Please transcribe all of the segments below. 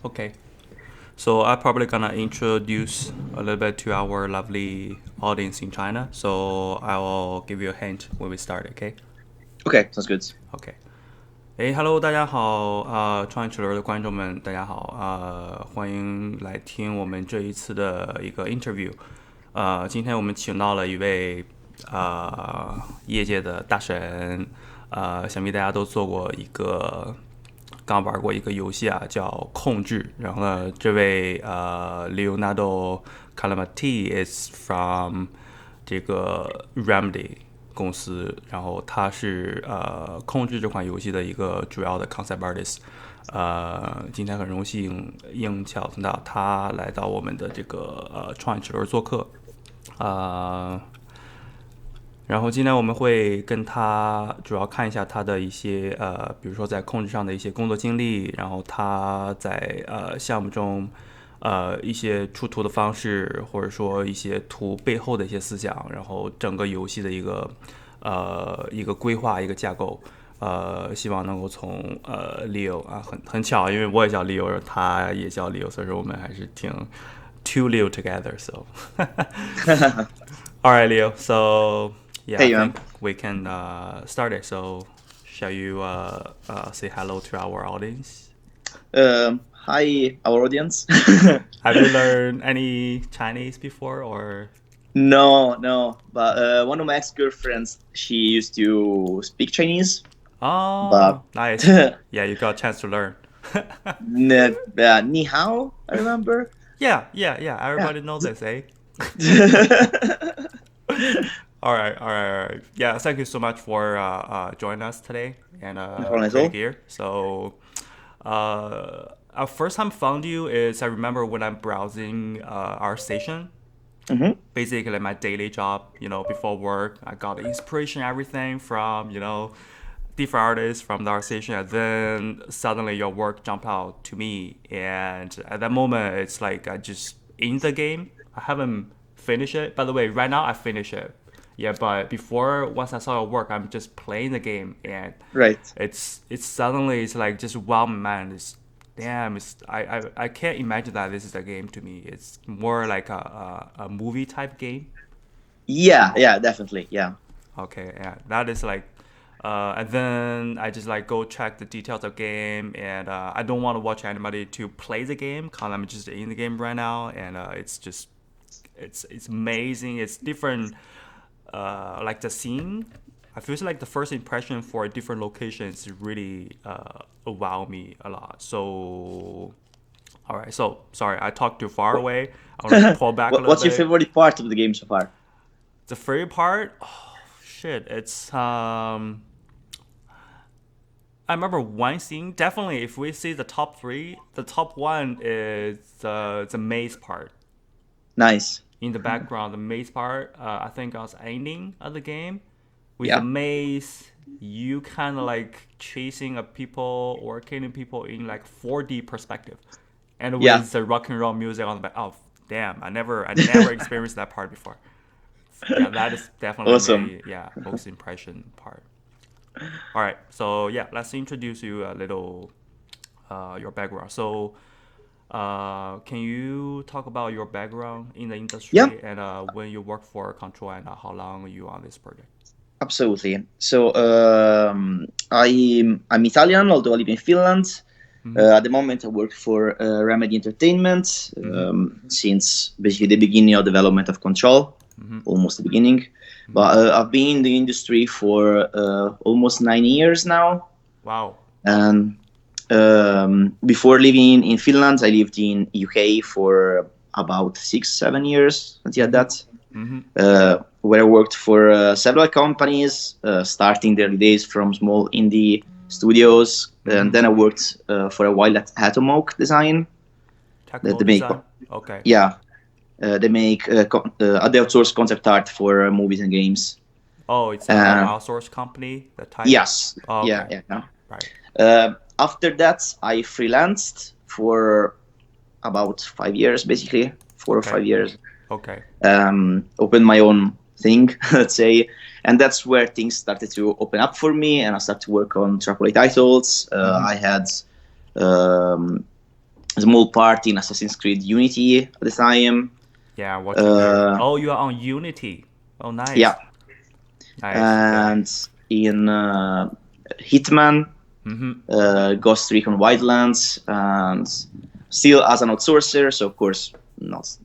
Okay. So I'm probably gonna introduce a little bit to our lovely audience in China. So I will give you a hint when we start. Okay. Okay, sounds good. OK， Hello， 大家好，创意齿轮的观众们，大家好，欢迎来听我们这一次的一个 interview。今天我们请到了一位业界的大神，想必大家都做过一个，刚玩过一个游戏啊，叫《控制》。然后呢，这位Leonardo Calamati is from 这个 Remedy。公司，然后他是控制这款游戏的一个主要的 concept artist。今天很荣幸应巧到他来到我们的这个创意齿轮做客。然后今天我们会跟他主要看一下他的一些比如说在控制上的一些工作经历，然后他在项目中一些出图的方式，或者说一些图背后的一些思想，然后整个游戏的一个规划，一个架构。希望能够从Leo 啊，很巧，因为我也叫 Leo， 他也叫 Leo， 所以说我们还是挺 two Leo together. So all right, Leo. So yeah, Hey, I think we can start it. So shall you say hello to our audience? Hi, our audience. Have you learned any Chinese before, or? No. But one of my ex-girlfriends, she used to speak Chinese. Oh, but... nice. Yeah, you got a chance to learn. Ni hao, I remember. Yeah. Everybody knows this, eh? All right. Yeah, thank you so much for joining us today and being here. So, our first time found you is I remember when I'm browsing our station. Mm-hmm. Basically, my daily job, before work, I got inspiration, everything from, different artists from our station. And then suddenly your work jumped out to me. And at that moment, it's like I just in the game. I haven't finished it. By the way, right now I finished it. Yeah, but before, once I saw your work, I'm just playing the game. And right. It's suddenly, it's like just wow, man, I can't imagine that this is a game to me. It's more like a movie type game. Yeah, definitely, yeah. Okay, yeah, that is like, and then I just like go check the details of the game, and I don't want to watch anybody to play the game because I'm just in the game right now, and it's amazing. It's different, like the scene. I feel like the first impression for different locations really wow me a lot. So, all right. So, sorry, I talked too far away. I want to pull back a little bit. What's your favorite part of the game so far? The favorite part? Oh, shit. It's, I remember one scene. Definitely, if we see the top three, the top one is the maze part. Nice. In the background, the maze part, I think I was ending of the game. With the maze, you kind of like chasing a people or killing people in like 4D perspective, and with the rock and roll music on the back. Oh, damn! I never experienced that part before. Yeah, that is definitely awesome. Most impression part. All right, so yeah, let's introduce you a little, your background. So, can you talk about your background in the industry and when you work for Control and how long are you on this project? Absolutely. So I'm Italian, although I live in Finland. Mm-hmm. At the moment, I work for Remedy Entertainment since basically the beginning of development of Control, almost the beginning. Mm-hmm. But I've been in the industry for almost 9 years now. Wow. And before living in Finland, I lived in UK for about 6-7 years until that. Mm-hmm. Where I worked for several companies, starting the early days from small indie studios, and then I worked for a while at Atomoke Design. Okay. Yeah, they make they outsource concept art for movies and games. Oh, it's an outsourced company. The type. Yes. Oh, okay. Yeah. Right. After that, I freelanced for about 5 years, basically 4 or 5 years. Okay. Opened my own thing, let's say, and that's where things started to open up for me, and I started to work on AAA titles. I had small part in Assassin's Creed Unity at the time. Yeah, watching there. Oh, you are on Unity. Oh, nice. Yeah. Nice. And in Hitman, Ghost Recon Wildlands, and still as an outsourcer. So of course, not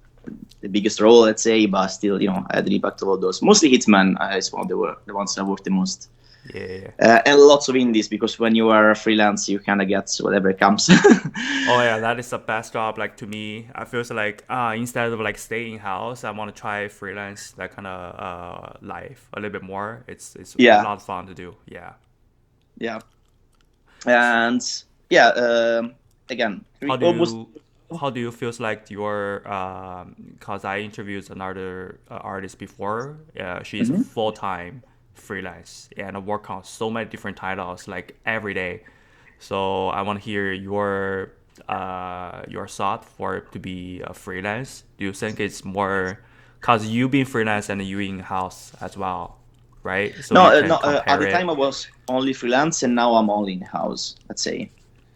the biggest role, let's say, but still, I had an impact of all those. Mostly Hitman is one of the ones I worked the most. Yeah. And lots of indies, because when you are freelance, you kind of get whatever comes. Oh yeah, that is the best job. Like to me, I feel like instead of like staying in house, I want to try freelance, that kind of life a little bit more. It's a lot of fun to do. Yeah. Yeah. And again, how do you feel like your because I interviewed another artist before. She's full-time freelance and work on so many different titles like every day. So I want to hear your thought for it to be a freelance. Do you think it's more because you being freelance and you in house as well, right? So no. At the time I was only freelance, and now I'm only in house, let's say.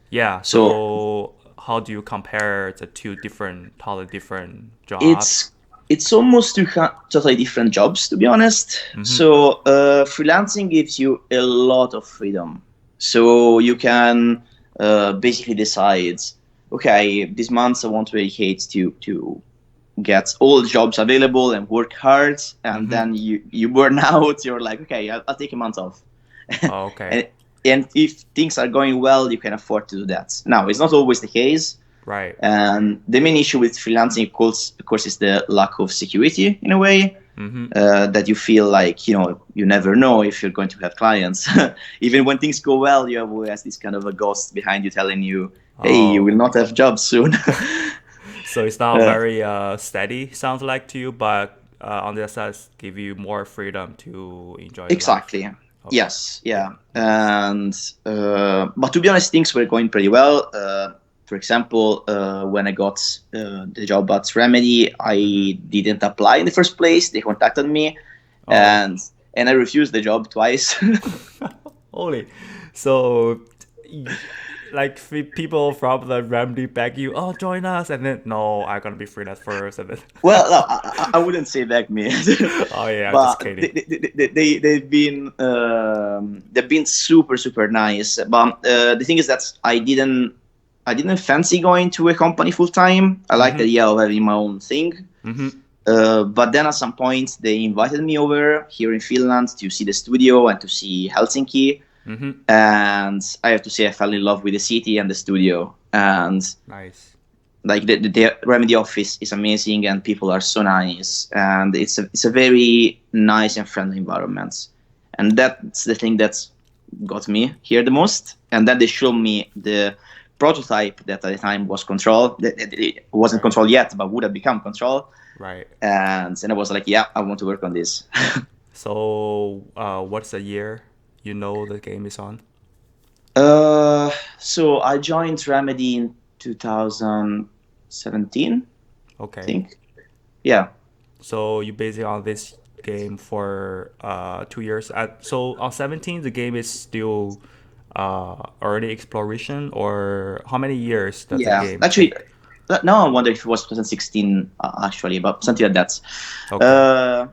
Yeah. So how do you compare the two totally different jobs? It's almost two totally different jobs, to be honest. So freelancing gives you a lot of freedom. So you can basically decide, okay, this month I want to dedicate to get all the jobs available and work hard. And then you burn out. You're like, okay, I'll take a month off. Oh, okay. And if things are going well, you can afford to do that. Now, it's not always the case. Right. And the main issue with freelancing, of course, is the lack of security in a way. That you feel like, you never know if you're going to have clients. Even when things go well, you have always this kind of a ghost behind you telling you, hey, you will not have jobs soon. So it's not very steady, sounds like to you, but on the other side, give you more freedom to enjoy exactly. life. Okay. Yes, yeah. And but to be honest, things were going pretty well. For example, when I got the job at Remedy, I didn't apply in the first place. They contacted me, and I refused the job twice. Holy. So, like people from the Remedy beg you, oh, join us, and then no, I'm gonna be freelance first, and then. Well, no, I wouldn't say beg me. Oh yeah, but just kidding. They've been super, super nice. But the thing is that I didn't fancy going to a company full time. I like the idea of having my own thing. But then at some point they invited me over here in Finland to see the studio and to see Helsinki. And I have to say I fell in love with the city and the studio. And nice. Like the Remedy office is amazing, and people are so nice, and it's a very nice and friendly environment. And that's the thing that got me here the most. And then they showed me the prototype that at the time was Control. It wasn't Control yet, but would have become Control. Right. And I was like, yeah, I want to work on this. So what's the year the game is on? So I joined Remedy in 2017. Okay. I think. Yeah. So you basically on this game for 2 years. So on 17, the game is still early exploration, or how many years does the game actually take? Now I wonder if it was 2016 actually, but something like that. Okay.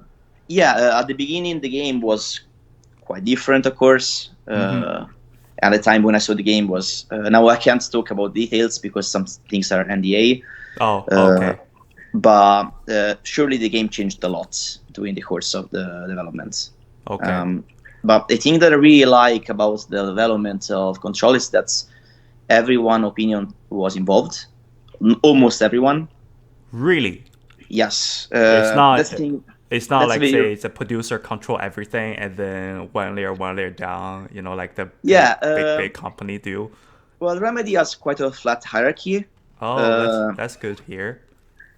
At the beginning the game was quite different, of course. At the time when I saw the game was now I can't talk about details because some things are NDA. Oh, okay. But surely the game changed a lot during the course of the development. Okay. But the thing that I really like about the development of Control is that everyone's opinion was involved. Almost everyone. Really? Yes. It's not. It's not like say it's a producer control everything and then one layer down. Like the big company do. Well, Remedy has quite a flat hierarchy. Oh, that's good here.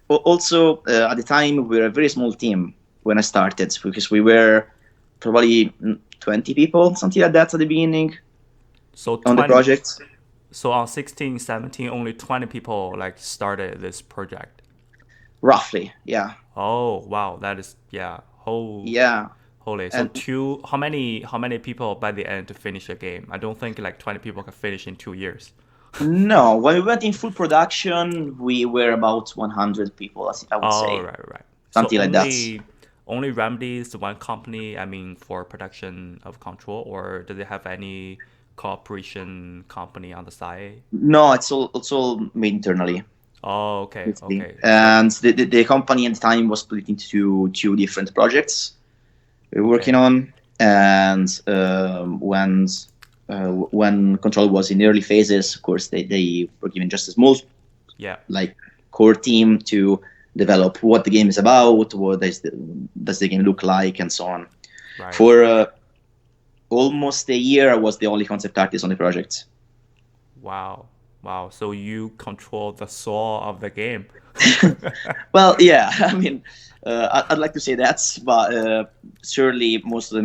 Also, at the time we were a very small team when I started, because we were probably 20 people, something like that at the beginning. So on the project. So on 16, 17, only 20 people started this project. Roughly, yeah. Oh wow, that is holy. So how many people by the end to finish a game? I don't think 20 people can finish in 2 years. No, when we went in full production, we were about 100 people, I would say. Oh, right. Something so like that. Only Remedy is the one company, I mean, for production of Control, or do they have any cooperation company on the side? No, it's all made internally. Oh, okay. And the company at the time was split into two different projects we were working on. And when Control was in the early phases, of course, they were given just a small core team to develop what the game is about, what does the game look like, and so on. Right. For almost a year, I was the only concept artist on the project. Wow. So you control the soul of the game. Well, yeah. I mean, I'd like to say that, but surely most of the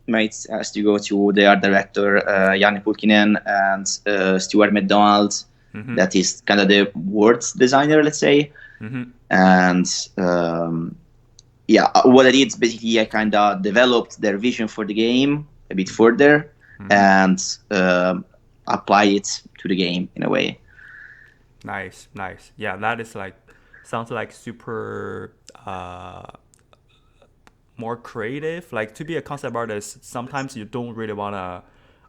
merits has to go to the art director, Janne Pulkkinen, and Stuart McDonald. Mm-hmm. That is kind of the words designer, let's say. Mm-hmm. And what I did is basically I kind of developed their vision for the game a bit further, mm-hmm. and apply it to the game in a way. Nice. Yeah, that is sounds like super more creative. Like, to be a concept artist, sometimes you don't really want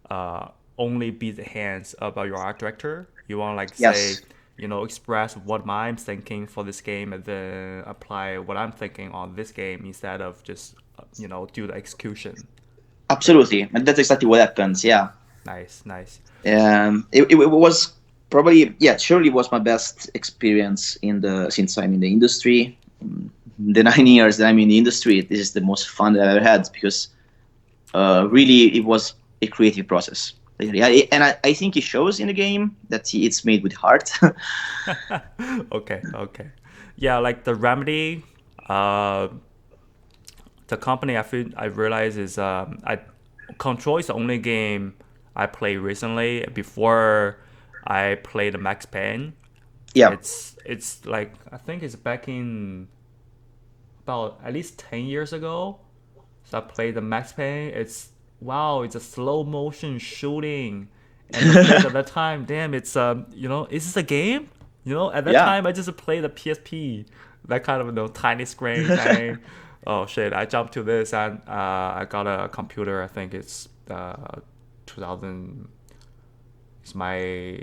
to only be the hands of your art director. You want to say, express what I'm thinking for this game and then apply what I'm thinking on this game instead of just do the execution. Absolutely, and that's exactly what happens. Yeah. Nice. It was probably, surely was my best experience since I'm in the industry. The 9 years that I'm in the industry, this is the most fun that I've ever had, because really it was a creative process. And I think it shows in the game that it's made with heart. Okay. Yeah, like the Remedy, the company I realize is Control is the only game I played recently. Before I played Max Payne. Yeah. It's like, I think it's back in about at least 10 years ago. So I played the Max Payne. It's a slow motion shooting. And at that time, damn, it's is this a game? At that time I just played the PSP, that kind of tiny screen thing. Oh shit, I jumped to this and I got a computer. I think it's 2000. It's my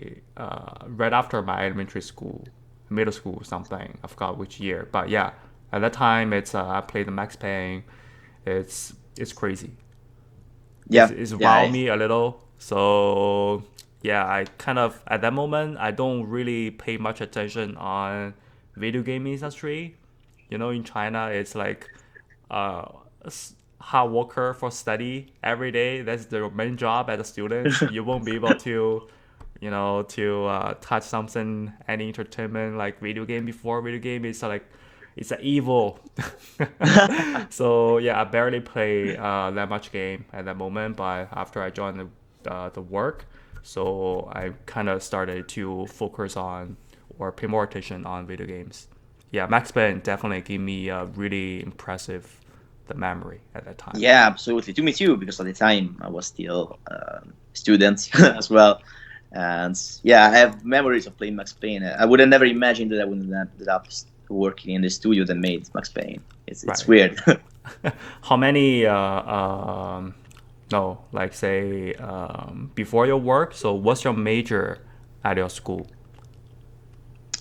right after my elementary school, middle school, something. I forgot which year, but yeah, at that time it's I played the Max Payne. It's crazy. Yeah, it's wowed me a little. So yeah, I kind of at that moment I don't really pay much attention on video game industry. In China it's like hard worker for study every day. That's their main job as a student. You won't be able to touch something, any entertainment like video game before. Video game is it's an evil. So yeah, I barely play that much game at that moment. But after I joined the work, so I kind of started to focus on or pay more attention on video games. Yeah, Max Payne definitely gave me a really impressive the memory at that time. Yeah, absolutely. To me too, because at the time I was still a student as well. And yeah, I have memories of playing Max Payne. I would have never imagined that I would have ended up working in the studio that made Max Payne. It's weird. How many before your work, so what's your major at your school?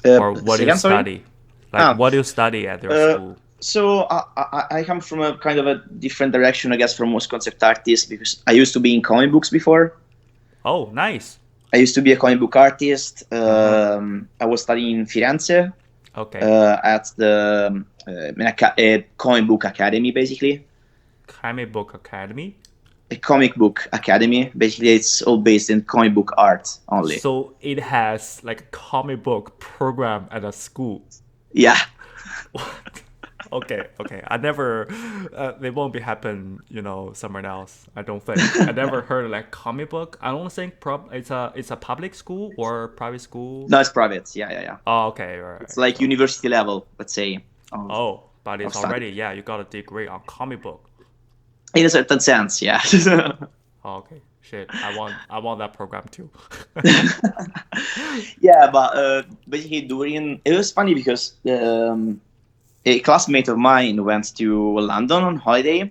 Or what do you study? What do you study at your school? So I come from a kind of a different direction, I guess, from most concept artists, because I used to be in comic books before. Oh, nice. I used to be a comic book artist. I was studying in Firenze. Okay. At the comic book academy, basically. Comic book academy? A comic book academy. Basically, it's all based in comic book art only. So it has like a comic book program at a school. Yeah. What? Okay. I never. They won't be happen. Somewhere else. I don't think. I never heard like comic book. I don't think it's a public school or private school. No, it's private. Yeah. Oh, okay. Right. It's like university level, let's say. But it's already you got a degree on comic book. In a certain sense, yeah. Okay. Shit, I want that program too. Yeah, but basically during it was funny because a classmate of mine went to London on holiday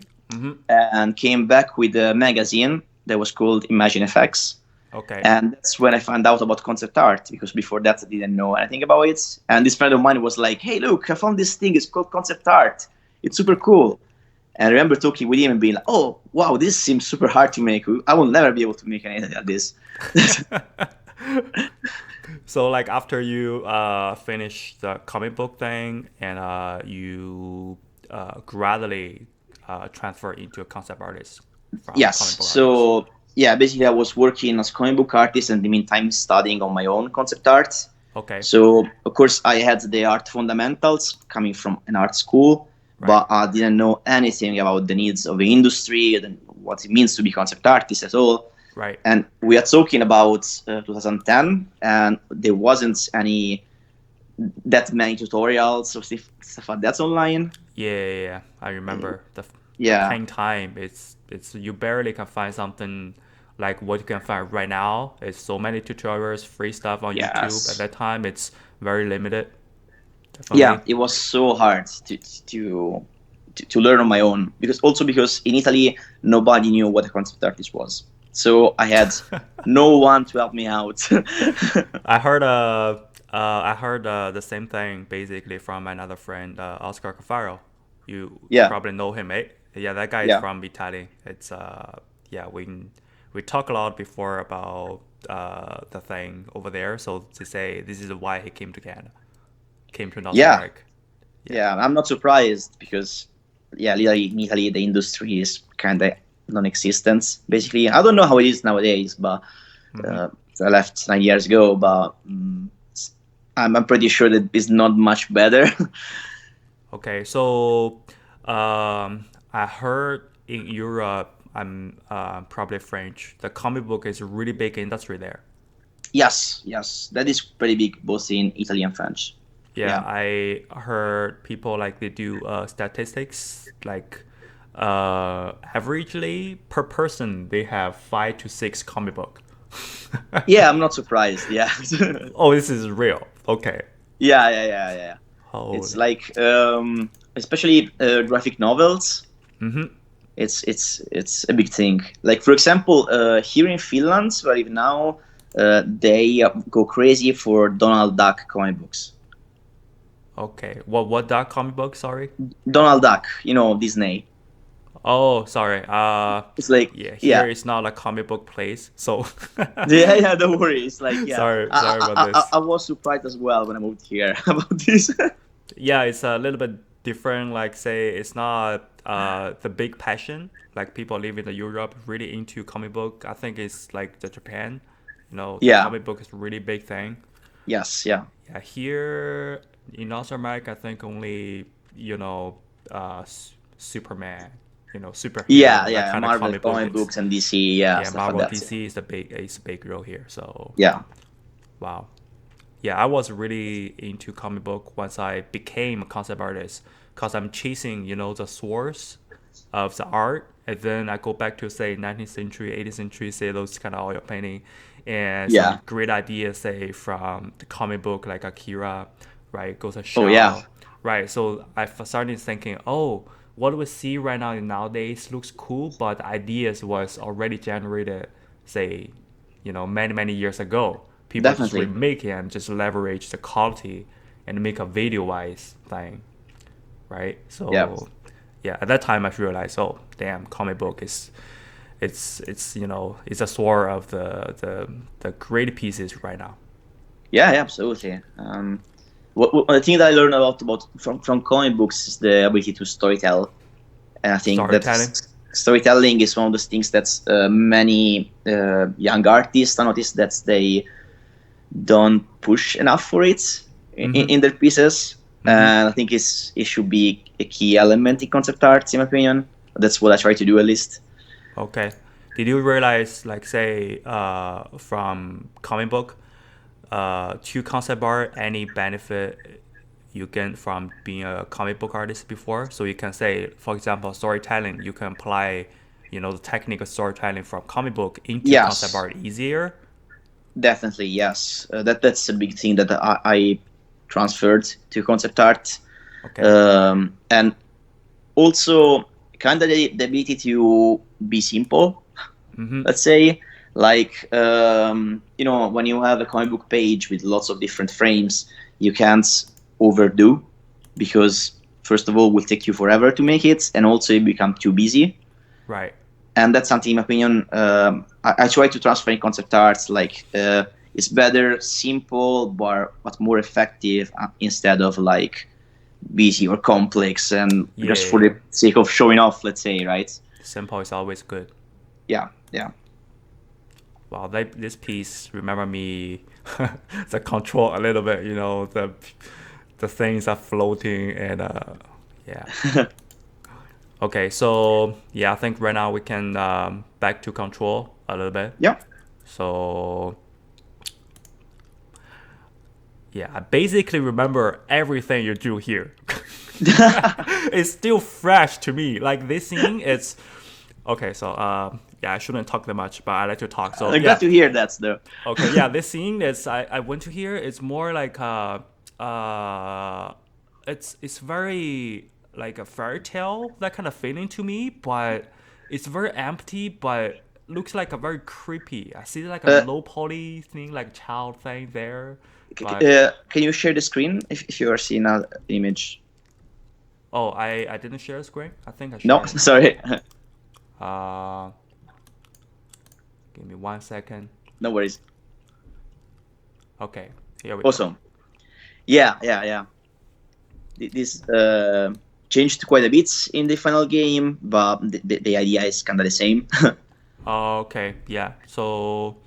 and came back with a magazine that was called Imagine FX. Okay. And that's when I found out about concept art, because before that I didn't know anything about it. And this friend of mine was like, "Hey, look, I found this thing. It's called concept art. It's super cool." And I remember talking with him and being like, "Oh, wow, this seems super hard to make. I will never be able to make anything like this." So like after you finish the comic book thing and you gradually transfer into a concept artist. Yes. So artist. Yeah, basically I was working as comic book artist and in the meantime studying on my own concept art. Okay. So of course I had the art fundamentals coming from an art school, right. But I didn't know anything about the needs of the industry and what it means to be concept artist at all. Right. And we are talking about 2010, and there wasn't that many tutorials or stuff like that online. Yeah. I remember the time. It's you barely can find something like what you can find right now. It's so many tutorials, free stuff on YouTube. At that time, it's very limited. Definitely. Yeah, it was so hard to learn on my own because in Italy nobody knew what a concept artist was. So I had no one to help me out. I heard the same thing basically from another friend, Oscar Cafaro. You probably know him, eh? Yeah, that guy is from Italy. It's we talked a lot before about the thing over there. So to say this is why he came to Canada, came to North America. Yeah, I'm not surprised because literally in Italy the industry is kind of non-existent. Basically, I don't know how it is nowadays, but I left 9 years ago. But I'm pretty sure that it's not much better. Okay, so I heard in Europe, I'm probably French, the comic book is a really big industry there. Yes, that is pretty big, both in Italy and French. Yeah, I heard people like they do statistics like averagely per person they have 5 to 6 comic book. Yeah, I'm not surprised. Yeah. Oh, this is real. Okay. Yeah. Holy. It's like especially graphic novels. Mm-hmm. It's a big thing. Like for example, here in Finland, where I live now, they go crazy for Donald Duck comic books. Okay. What Duck comic book? Sorry. Donald Duck. Disney. Oh, sorry. It's like here it's not a comic book place, so. yeah. Don't worry. It's like Sorry about this. I was surprised as well when I moved here about this. Yeah, it's a little bit different. Like say, it's not the big passion. Like people living in Europe really into comic book. I think it's like the Japan. The comic book is a really big thing. Yes. Yeah. Yeah. Here in North America, I think only Superman. Superhero. Yeah. Marvel comic books and DC. Yeah. Marvel like DC is a big role here. So yeah. Wow. Yeah, I was really into comic book once I became a concept artist because I'm chasing, the source of the art. And then I go back to, say, 19th century, 18th century, say, those kind of oil painting. And some great ideas, say, from the comic book like Akira, right? Ghost of Shell. Oh, yeah. Right, so I started thinking, what we see right now nowadays looks cool, but the ideas was already generated, say, many, many years ago. People just remake it and just leverage the quality and make a video-wise thing, right? So, at that time I realized, damn, comic book it's a sword of the great pieces right now. Yeah, absolutely. The thing that I learned about from comic books is the ability to storytell, and I think that storytelling is one of those things that many young artists notice that they don't push enough for it in their pieces. And I think it should be a key element in concept art, in my opinion. That's what I try to do at least. Okay. Did you realize, like, say, from comic book to concept art, any benefit you get from being a comic book artist before? So you can say, for example, storytelling, you can apply, the technical storytelling from comic book into Yes. concept art easier? Definitely, yes. That's a big thing that I transferred to concept art. Okay. And also kind of the ability to be simple, let's say. Like, when you have a comic book page with lots of different frames, you can't overdo, because first of all, it will take you forever to make it, and also you become too busy. Right. And that's something, in my opinion, I try to transfer in concept arts. Like, it's better simple, but more effective, instead of like busy or complex, and just for the sake of showing off, let's say, right? Simple is always good. Yeah. Wow, this piece remember me the Control a little bit. The things are floating and yeah. Okay, so yeah, I think right now we can back to Control a little bit. Yeah. So yeah, I basically remember everything you do here. It's still fresh to me. Like this scene, it's okay. So yeah, I shouldn't talk that much, but I like to talk. So I'm glad to hear that, though. Okay, yeah, this scene is I went to here. It's more like it's very like a fairy tale, that kind of feeling to me, but it's very empty, but looks like a very creepy. I see like a low poly thing, like child thing there. Can you share the screen if you are seeing an image? Oh, I didn't share the screen. I think I shared. No, sorry. Give me 1 second. No worries. Okay, here we Awesome. go. Yeah. This changed quite a bit in the final game, but the idea is kind of the same. Okay, yeah. So,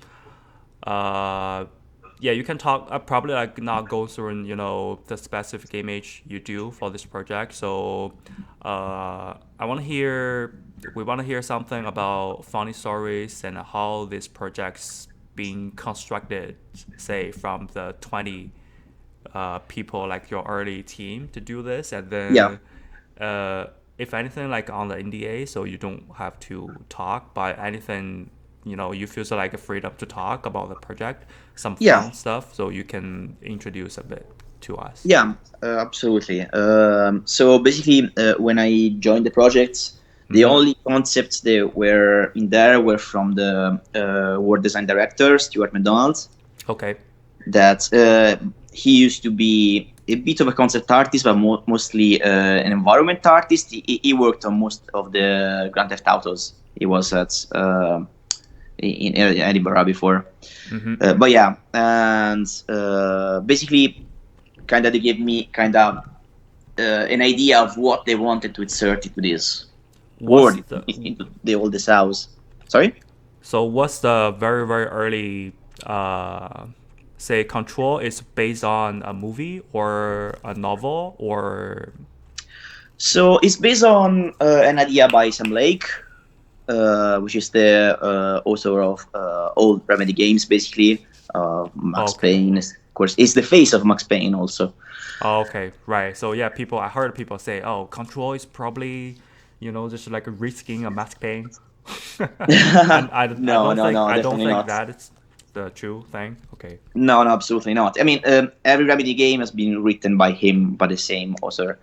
yeah, you can talk. Probably like not go through, the specific image you do for this project. So, we want to hear something about funny stories and how this project's being constructed. Say from the 20 people, like your early team, to do this, and then if anything, like on the NDA, so you don't have to talk, but anything, you feel so like a freedom to talk about the project, some fun stuff, so you can introduce a bit to us. Yeah, absolutely. So basically, when I joined the project, the only concepts that were in there were from the world design director, Stuart McDonald. Okay. That he used to be a bit of a concept artist, but mostly an environment artist. He worked on most of the Grand Theft Autos. He was at in Edinburgh before. But yeah, and basically, kind of they gave me an idea of what they wanted to insert into this world, into the oldest house. Sorry? So what's the very, very early say Control is based on a movie or a novel, or? So it's based on an idea by Sam Lake, which is the author of old Remedy games, basically. Max Payne, of course, is the face of Max Payne also. Oh, okay, right. So yeah, I heard people say, "Oh, Control is probably, just like risking a Max Payne." I don't think that it's the true thing. Okay. No, okay. Not. I mean, every Remedy game has been written by him, by the same author,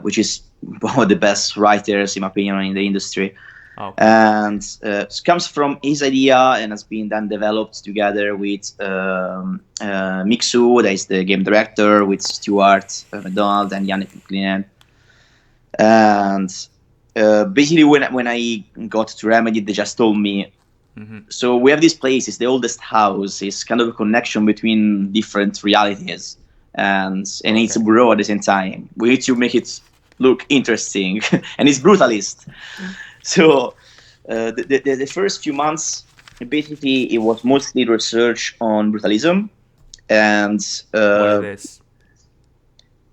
which is one of the best writers, in my opinion, in the industry. Okay. And it comes from his idea and has been then developed together with Mixu, that is the game director, with Stuart McDonald and Yannick McLennan. And basically, when I got to Remedy, they just told me, so we have this place, it's the oldest house, it's kind of a connection between different realities, and it's broad at the same time. We need to make it look interesting, and it's brutalist. So the first few months, basically, it was mostly research on brutalism and what is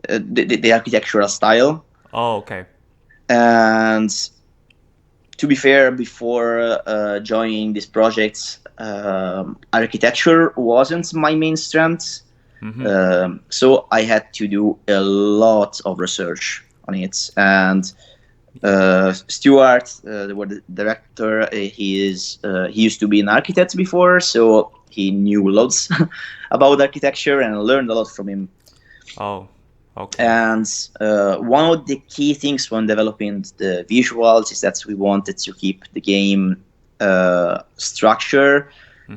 the architectural style. Oh, okay. And to be fair, before joining this project, architecture wasn't my main strength. So I had to do a lot of research on it. And Stuart, the director, he used to be an architect before, so he knew lots about architecture, and I learned a lot from him. Oh, okay. And one of the key things when developing the visuals is that we wanted to keep the game structure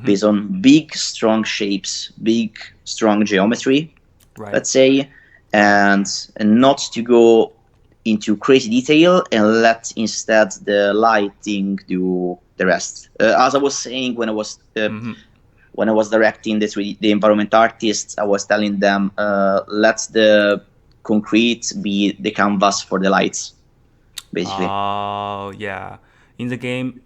based on big, strong shapes, big, strong geometry, let's say, and not to go into crazy detail, and let instead the lighting do the rest. As I was saying, when I was directing the environment artists, I was telling them, let the concrete be the canvas for the lights, basically. Oh, yeah. In the game,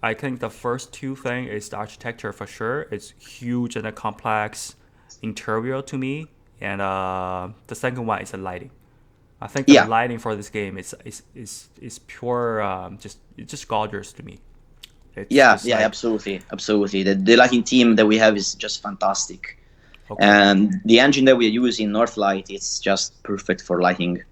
I think the first two things is the architecture for sure. It's huge and a complex interior to me. And the second one is the lighting. I think the lighting for this game is pure, just gorgeous to me. It's absolutely. The lighting team that we have is just fantastic. Okay. And the engine that we're using, Northlight, it's just perfect for lighting.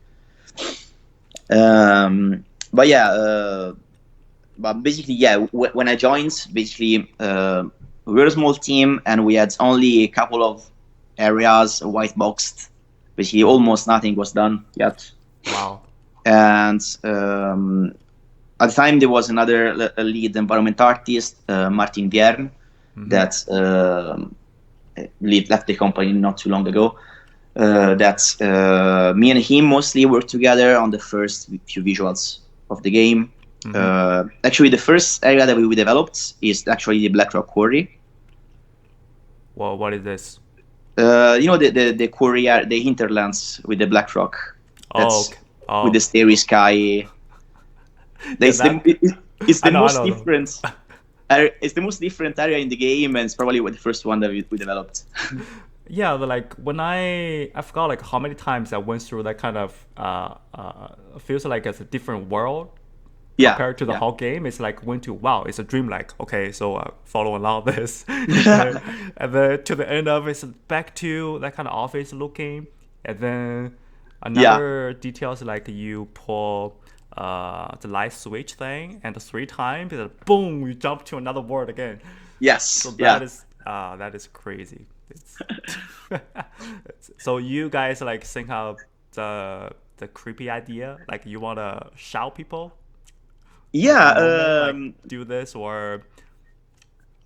But basically, when I joined, we were a small team, and we had only a couple of areas white boxed. Basically, almost nothing was done yet. Wow. And at the time, there was another lead environment artist, Martin Vierne, that left the company not too long ago. Me and him mostly worked together on the first few visuals of the game. Actually, the first area that we developed is actually the Blackrock Quarry. Well, what is this? The quarry, the hinterlands with the Blackrock. With the starry sky. It's the most different area in the game, and it's probably the first one that we developed. Yeah, but like when I forgot like how many times I went through that kind of feels like it's a different world compared to the whole game. It's like it's a dreamlike. Okay, so follow along this, and then to the end of it's back to that kind of office looking, and then another details like you pull the light switch thing, and the 3 times, boom, you jump to another world again. Yes. So that is crazy. So you guys like think of the creepy idea, like you want to shout people? Do this, or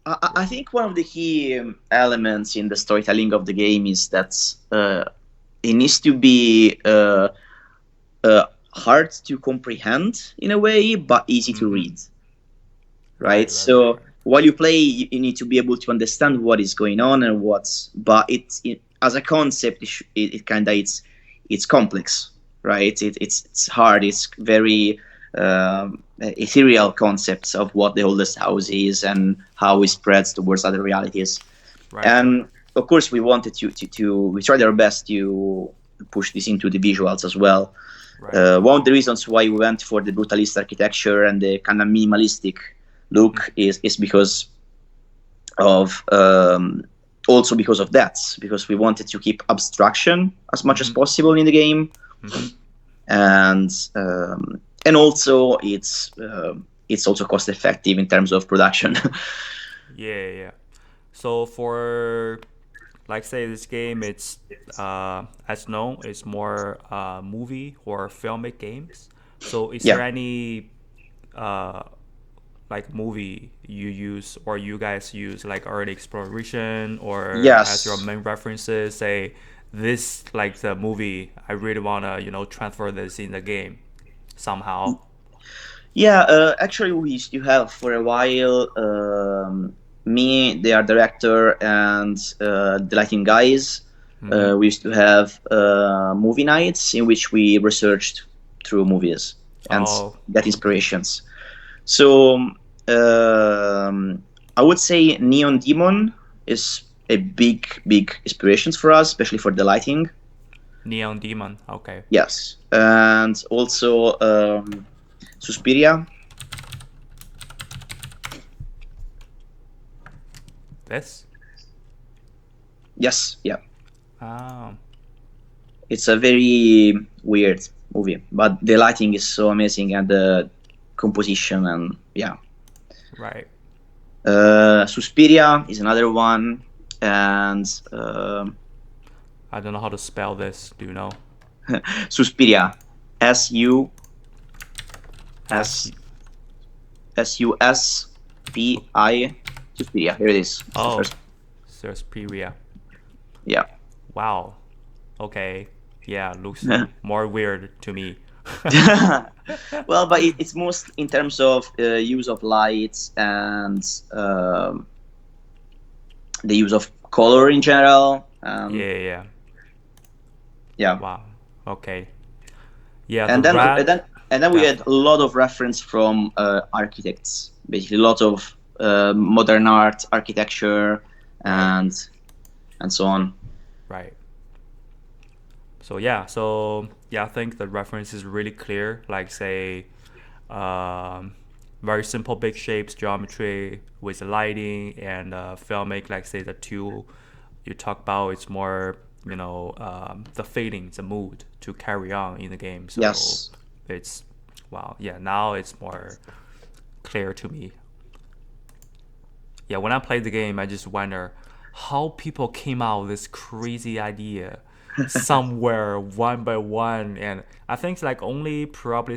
I think one of the key elements in the storytelling of the game is that it needs to be hard to comprehend in a way, but easy to read. Right? So while you play, you need to be able to understand what is going on and but as a concept, it's complex, right? It's hard. It's very ethereal concepts of what the oldest house is and how it spreads towards other realities. Right. And of course, we wanted we tried our best to push this into the visuals as well. Right. One of the reasons why we went for the brutalist architecture and the kind of minimalistic look is because of also because of that, because we wanted to keep abstraction as much as possible in the game, and also it's also cost effective in terms of production. Yeah. So for like say this game, it's as known, it's more movie or filmic games. So is there any like movie you use or you guys use like early exploration or as your main references, say this like the movie I really want to transfer this in the game somehow? Actually we used to have for a while me, the art director, and the lighting guys. We used to have movie nights in which we researched through movies and get inspirations. So I would say Neon Demon is a big inspiration for us, especially for the lighting. Neon Demon, okay. Yes, and also Suspiria. This? Yes, yeah. it's a very weird movie, but the lighting is so amazing and the composition and yeah. Right. Suspiria is another one, and I don't know how to spell this. Do you know? Suspiria, S-U-S-P-I, Suspiria. Here it is. Oh, Suspiria. Yeah. Wow. Okay. Yeah, looks more weird to me. Well, but it's most in terms of use of lights and the use of color in general. Yeah. Wow. Okay. Yeah. And then we had a lot of reference from architects, basically a lot of modern art, architecture, and so on. Right. So I think the reference is really clear. Like say, very simple big shapes, geometry with lighting and filmic. Like say the two you talk about, it's more the feeling, the mood to carry on in the game. So yes. It's wow. Yeah, now it's more clear to me. Yeah, when I played the game, I just wonder how people came out with this crazy idea somewhere one by one, and I think like only probably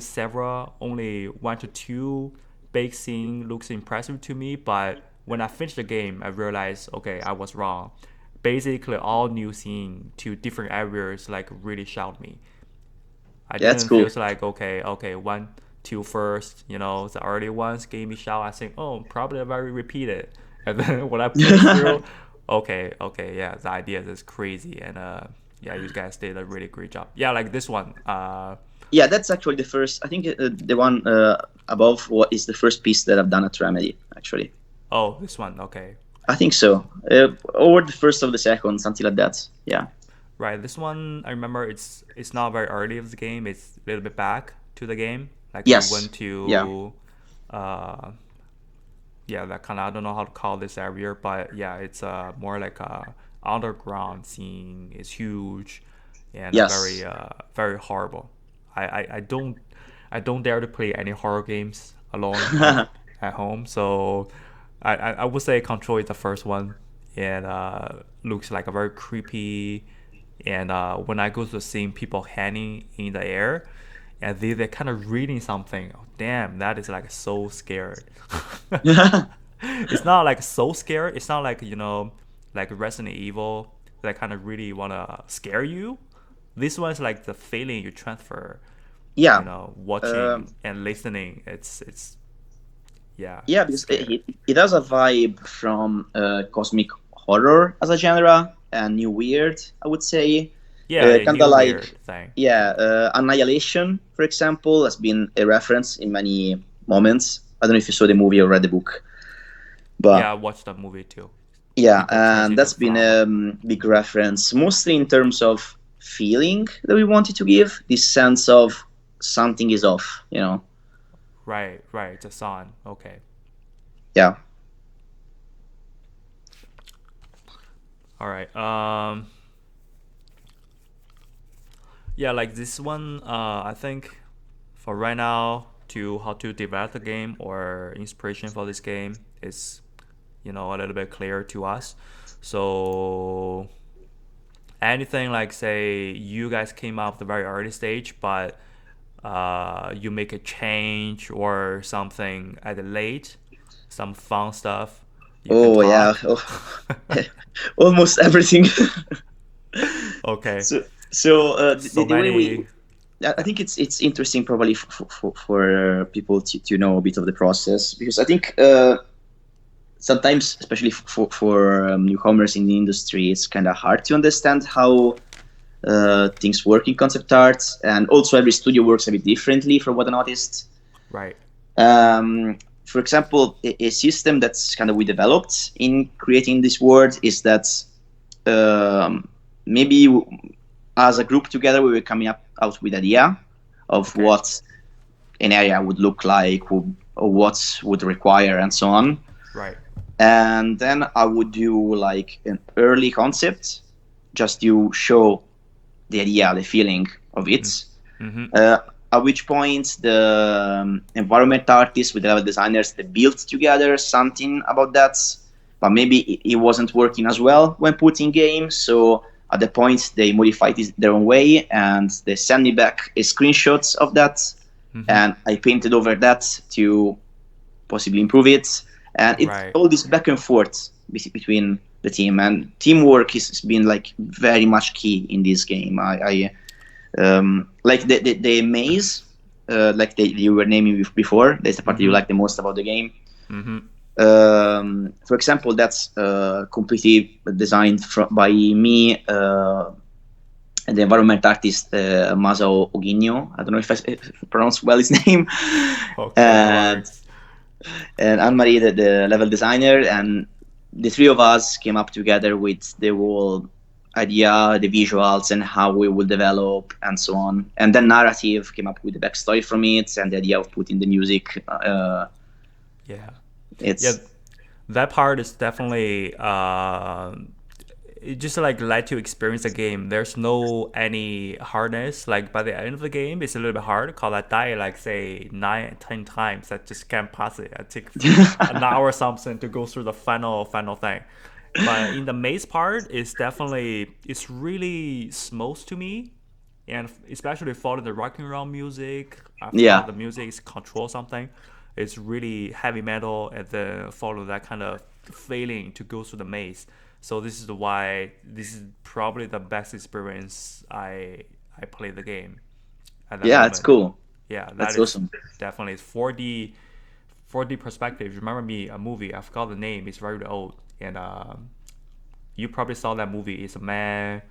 only 1 to 2 big scene looks impressive to me, but when I finished the game I realized, okay, I was wrong. Basically all new scene to different areas like really shocked me. I didn't feel like okay 1, 2 first, the early ones gave me shout. I think probably very repeated, and then when I played through okay, yeah, the idea is crazy, and yeah, you guys did a really great job. Yeah, like this one. Yeah, that's actually the first. I think the one above what is the first piece that I've done at Remedy, actually. Oh, this one. Okay. I think so. Or the first of the second, something like that. Yeah. Right. This one, I remember it's not very early of the game. It's a little bit back to the game. Like yes. We went to that kind of, I don't know how to call this area, but yeah, it's more like a underground scene. Is huge and very very horrible. I don't dare to play any horror games alone at home, so I would say Control is the first one, and looks like a very creepy, and when I go to seeing people hanging in the air and they're kind of reading something, damn, that is like so scared. It's not like so scared, it's not like like Resident Evil that kind of really want to scare you. This one's like the feeling you transfer. Yeah. Watching and listening. It's yeah. Yeah, because it has a vibe from cosmic horror as a genre and new weird, I would say. Yeah, kind of like weird thing. Yeah, Annihilation, for example, has been a reference in many moments. I don't know if you saw the movie or read the book, but yeah, I watched that movie too. Yeah, and that's been a big reference, mostly in terms of feeling that we wanted to give, this sense of something is off, Right, the song. Okay. Yeah. All right. Yeah, like this one, I think for right now, how to develop the game or inspiration for this game is a little bit clear to us. So anything like say you guys came up at the very early stage, but you make a change or something at the late, some fun stuff. Yeah. Almost everything. Okay. So the way I think it's interesting probably for people to know a bit of the process, because I think sometimes, especially for newcomers in the industry, it's kind of hard to understand how things work in concept art, and also every studio works a bit differently from what I noticed. Right. For example, a system that's kind of we developed in creating this world is that maybe as a group together we were coming out with idea of what an area would look like, or what would require, and so on. Right. And then I would do like an early concept, just to show the idea, the feeling of it. At which point the environment artists with the level designers, they built together something about that, but maybe it wasn't working as well when put in game. So at the point they modified it their own way, and they sent me back a screenshot of that, and I painted over that to possibly improve it. And it's all this back and forth between the team, and teamwork has been like very much key in this game. I like the maze, like you were naming before. That's the part that you like the most about the game. For example, that's completely designed by me, and the environment artist Masao Ogino. I don't know if I pronounce well his name. And Anne-Marie, the level designer, and the three of us came up together with the whole idea, the visuals, and how we will develop, and so on. And then narrative came up with the backstory from it, and the idea of putting the music. That part is definitely it just like let you experience the game. There's no any hardness. Like by the end of the game, it's a little bit hard because I die like say 9-10 times. I just can't pass it. I take an hour or something to go through the final thing. But in the maze part, it's really smooth to me, and especially following the rock and roll music. The music is Control something. It's really heavy metal, and then follow that kind of feeling to go through the maze. So this is why this is probably the best experience I play the game. It's cool. Yeah, that's awesome. Definitely 4D perspective. Remember me a movie? I forgot the name. It's very old, and you probably saw that movie. It's a man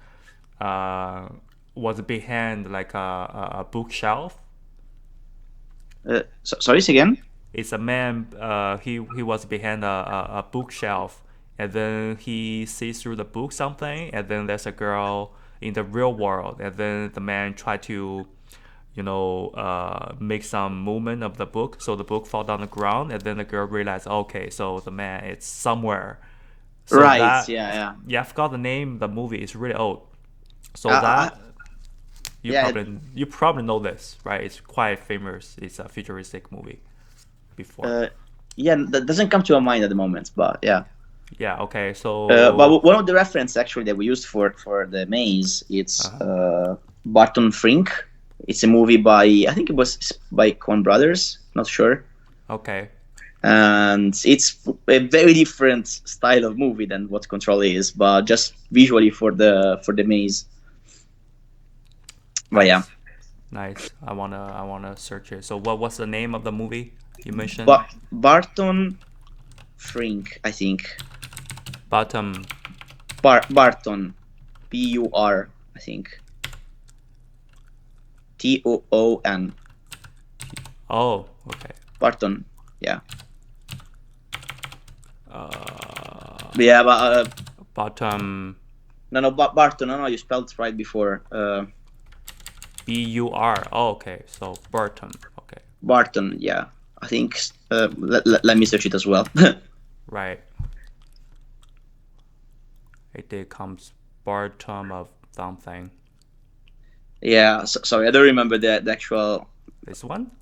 was behind like a bookshelf. Sorry, say again. It's a man. He was behind a bookshelf, and then he sees through the book something, and then there's a girl in the real world, and then the man tried to, make some movement of the book, so the book fall down the ground, and then the girl realized, okay, so the man is somewhere. So I forgot the name. The movie is really old, so you probably know this, right? It's quite famous. It's a futuristic movie. Before. That doesn't come to my mind at the moment, but yeah. Yeah. Okay. So. But one of the references actually that we used for the maze, it's Barton Frink. It's a movie I think it was by Coen Brothers. Not sure. Okay. And it's a very different style of movie than what Control is, but just visually for the maze. But yeah. Nice. I wanna search it. So what's the name of the movie you mentioned? Barton Frink, I think. Barton. Barton. Bur, I think. Toon. Oh, okay. Barton, yeah. Bottom. No, Barton. No, you spelled it right before. Bur. Oh, okay. So Barton. Okay. Barton, yeah. I think. Let me search it as well. Right. It comes Barton of something. Yeah. Sorry, I don't remember the actual. This one?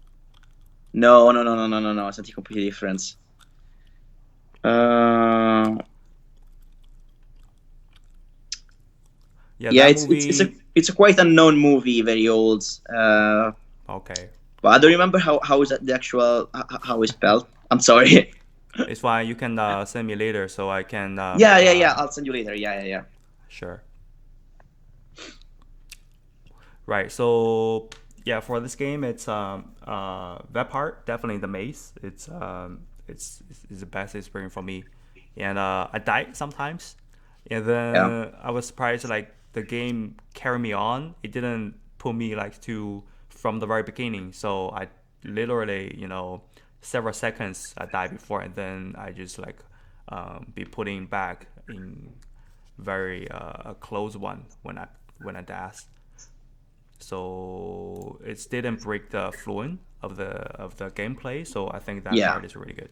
No. It's something completely different. It's a quite unknown movie, very old. Okay. But I don't remember how is that the actual how it's spelled. I'm sorry. It's fine. You can send me later so I can. Yeah. I'll send you later. Yeah. Sure. Right. So yeah, for this game, it's that part definitely the maze. It's the best experience for me, and I died sometimes, and then I was surprised like the game carried me on. It didn't put me like from the very beginning. So I literally several seconds I died before, and then I just like be putting back in very a close one when I dashed. So it didn't break the fluent of the gameplay. So I think that part is really good.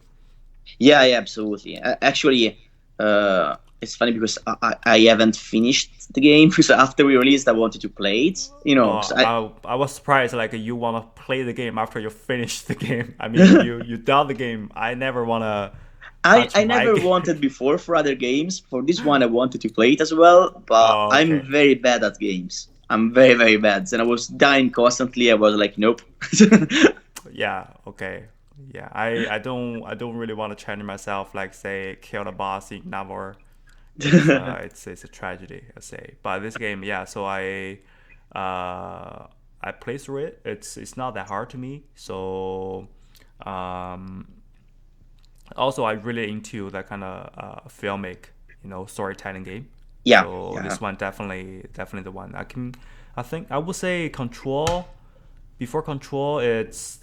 Yeah, absolutely. Actually, it's funny because I haven't finished the game because after we released, I wanted to play it. I was surprised like you want to play the game after you finish the game. I mean, you done the game. I never want to. I never wanted before for other games. For this one, I wanted to play it as well, but I'm very bad at games. I'm very, very bad. And I was dying constantly. I was like, nope. Yeah, okay. Yeah, I don't really want to challenge myself, like say kill the boss in Navor. It's a tragedy, I say. But this game, yeah. So I played through it. It's not that hard to me. So also I really into that kind of filmic, storytelling game. Yeah. So this one definitely the one. I think I would say Control. Before Control, it's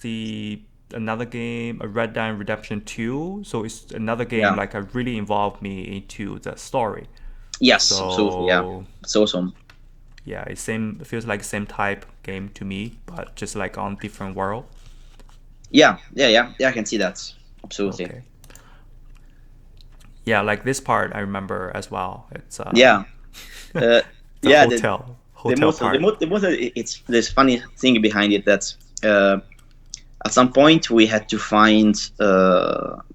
another game, a Red Dead Redemption 2. So it's another game like really involved me into the story. Yes, absolutely. Yeah, it's awesome. Yeah, it feels like the same type game to me, but just like on different world. Yeah. I can see that. Absolutely. Okay. Yeah, like this part I remember as well. It's the hotel part. It's this funny thing behind it that at some point we had to find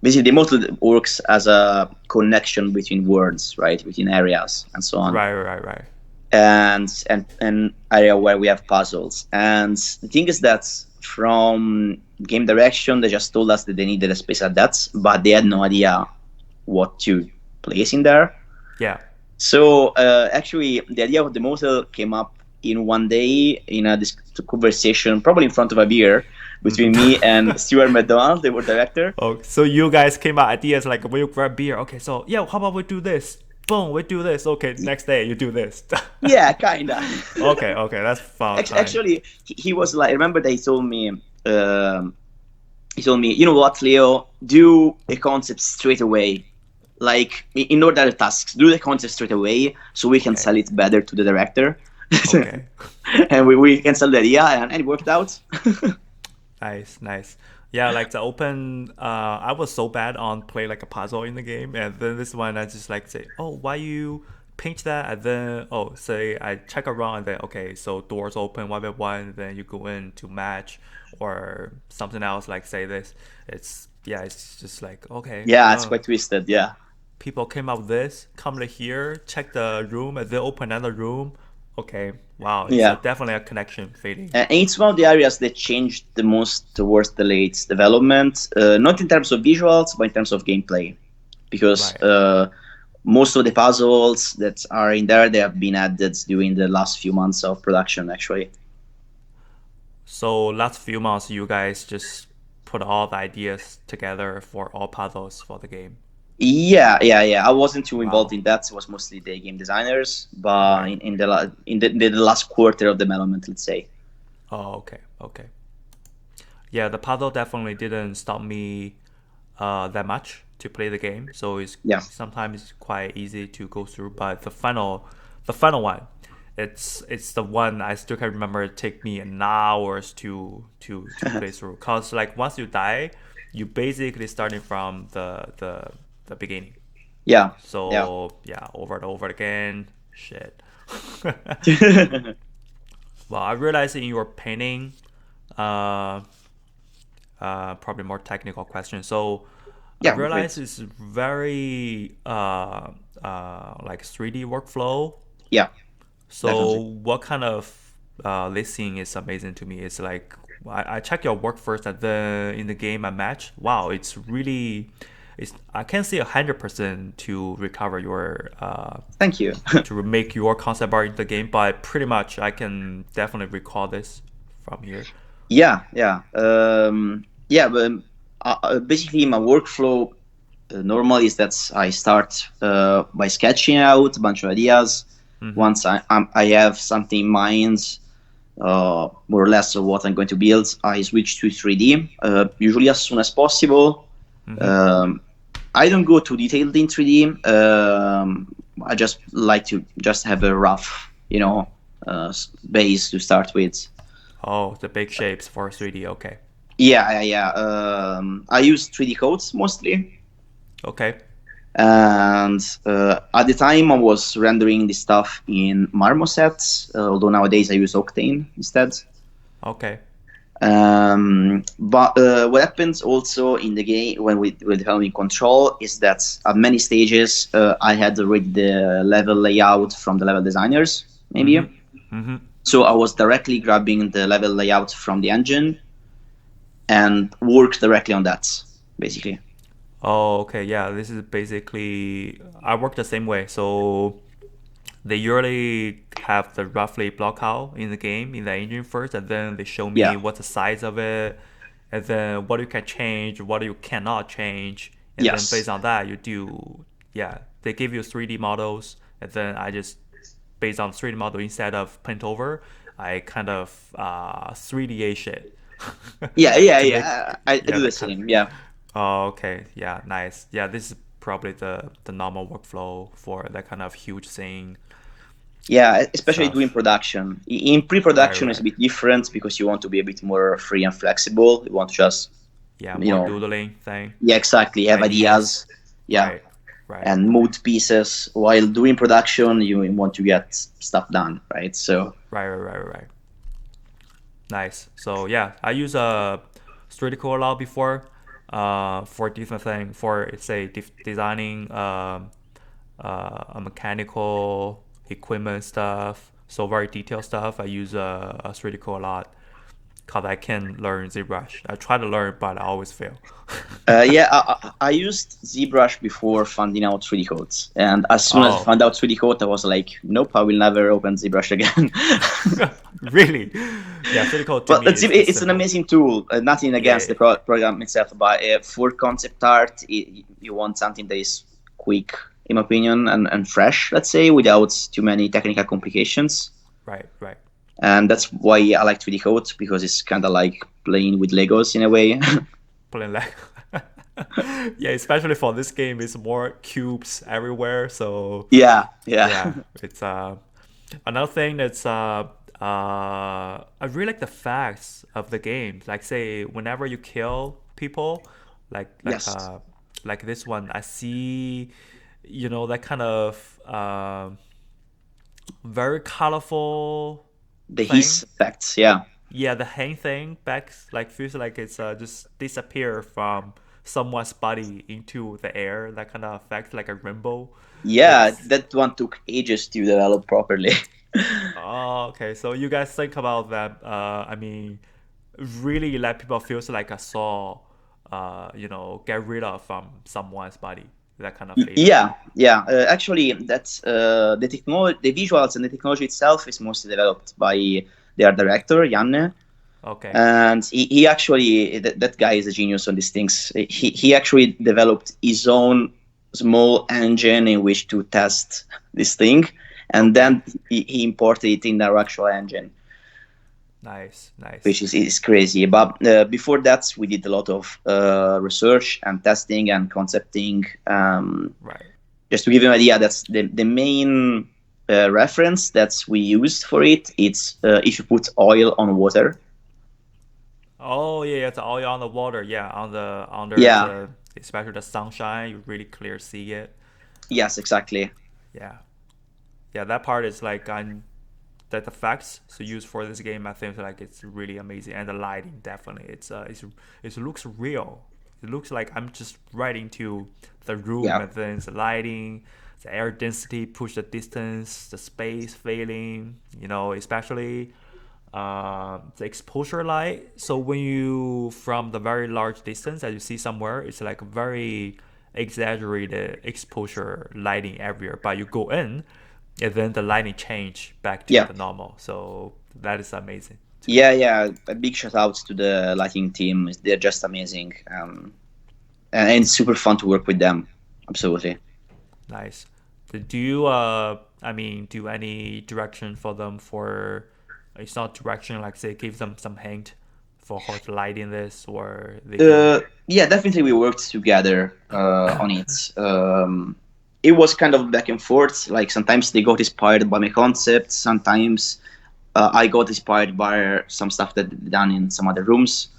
basically the model works as a connection between words, right, between areas and so on. Right. And an area where we have puzzles. And the thing is that from game direction, they just told us that they needed a space like that, but they had no idea what to place in there. Yeah. So actually, the idea of the model came up in one day in a conversation, probably in front of a beer, between me and Stuart McDonald, the director. Oh, so you guys came up ideas like when you grab beer. Okay, so yeah, how about we do this? Boom, we do this. Okay, next day you do this. Yeah, kinda. Okay, that's fun. Actually, he was like, I remember that he told me, you know what, Leo, do a concept straight away. Like in order tasks, do the concept straight away so we can sell it better to the director. Okay. And we can sell the idea, and it worked out. Nice. Yeah, like the open, I was so bad on play like a puzzle in the game, and then this one I just like say, oh, why you paint that, and then say I check around, and then okay, so doors open one by one, and then you go in to match or something else, like say this. It's just like okay. Yeah, it's quite twisted. Yeah. People came up with this, come here, check the room, and then open another room. Okay, wow, it's definitely a connection feeling. And it's one of the areas that changed the most towards the late development, not in terms of visuals, but in terms of gameplay. Because most of the puzzles that are in there, they have been added during the last few months of production, actually. So last few months, you guys just put all the ideas together for all puzzles for the game. Yeah. I wasn't too involved in that. It was mostly the game designers, but in the last quarter of development, let's say. Oh, okay. Yeah, the puzzle definitely didn't stop me that much to play the game. So it's sometimes quite easy to go through. But the final one, it's the one I still can remember. It take me an hours to play through. Cause like once you die, you basically starting from the beginning. Yeah. So over and over again. Shit. Well, I realized in your painting, probably more technical question. So I realized it's very like 3D workflow. Yeah. So definitely. What kind of this thing is amazing to me? It's like I check your work first, and then in the game I match. Wow, it's really. I can't say 100% to recover your. Thank you. To make your concept art in the game, but pretty much I can definitely recall this from here. Yeah. But basically my workflow normally is that I start by sketching out a bunch of ideas. Mm-hmm. Once I have something in mind, more or less of what I'm going to build, I switch to 3D, usually as soon as possible. Mm-hmm. I don't go too detailed in 3D. I just like to just have a rough, base to start with. Oh, the big shapes for 3D, okay. Yeah. I use 3D codes mostly. Okay. And at the time, I was rendering the stuff in Marmoset, although nowadays I use Octane instead. Okay. But what happens also in the game when we were developing Control is that at many stages I had already the level layout from the level designers, maybe. Mm-hmm. So I was directly grabbing the level layout from the engine and worked directly on that, basically. Oh, okay. Yeah, this is basically I work the same way. So they usually have the roughly block out in the game in the engine first, and then they show me what's the size of it, and then what you can change, what you cannot change, and then based on that you do. Yeah, they give you 3D models, and then I just based on 3D model instead of paint over, I kind of 3D shit. I do the same. Yeah. Oh, okay. Yeah, nice. Yeah, this is probably the normal workflow for that kind of huge thing. Yeah, especially doing production. In pre-production, Right. It's a bit different because you want to be a bit more free and flexible. You want to just more doodling thing. Yeah, exactly. Have ideas. Yeah. Right. And mode pieces. While doing production, you want to get stuff done, right? So. Right. Nice. So yeah, I use a 3D a lot before. For different thing, for say designing a mechanical equipment stuff, so very detailed stuff. I use a 3D a lot because I can learn ZBrush. I try to learn, but I always fail. I used ZBrush before finding out 3D codes, and as soon as I found out 3D code, I was like, nope, I will never open ZBrush again. Really? Yeah, 3D code. But it's an amazing tool. Nothing against the program itself, but for concept art, you want something that is quick, in my opinion, and fresh, let's say, without too many technical complications. Right. And that's why I like 3D code, because it's kind of like playing with Legos in a way. Playing Lego. Yeah, especially for this game, it's more cubes everywhere. So yeah. It's another thing that's I really like the facts of the game. Like say whenever you kill people, like this one, I see, that kind of very colorful. The hiss effects, yeah. Yeah, the hang thing feels like it's just disappear from someone's body into the air. That kind of effect, like a rainbow. Yeah, that one took ages to develop properly. Oh, okay. So you guys think about that? Really let people feel like a soul, get rid of from someone's body. That kind of feeling. Yeah. Actually, that's the technology, the visuals and the technology itself is mostly developed by their director, Janne. Okay. And he actually, that guy is a genius on these things. He actually developed his own small engine in which to test this thing, and then he imported it in our actual engine. Nice. Which is crazy. But before that, we did a lot of research and testing and concepting. Right. Just to give you an idea, that's the main reference that we used for it. It's if you put oil on water. Oh yeah, it's oil on the water. Yeah, under especially the sunshine, you really clear see it. Yes, exactly. Yeah, that part is like that the effects so used for this game, I think like it's really amazing, and the lighting definitely it looks real. It looks like I'm just right into the room, and then the lighting, the air density, push the distance, the space feeling, especially the exposure light. So when you from the very large distance that you see somewhere, it's like very exaggerated exposure lighting everywhere, but you go in and then the lighting change back to the normal. So that is amazing. Yeah. A big shout out to the lighting team. They're just amazing. And it's super fun to work with them. Absolutely. Nice. Do you do any direction for them for, it's not direction, like say give them some hint for how to light in this, or yeah, definitely we worked together on it. It was kind of back and forth. Like sometimes they got inspired by my concept. Sometimes I got inspired by some stuff that done in some other rooms.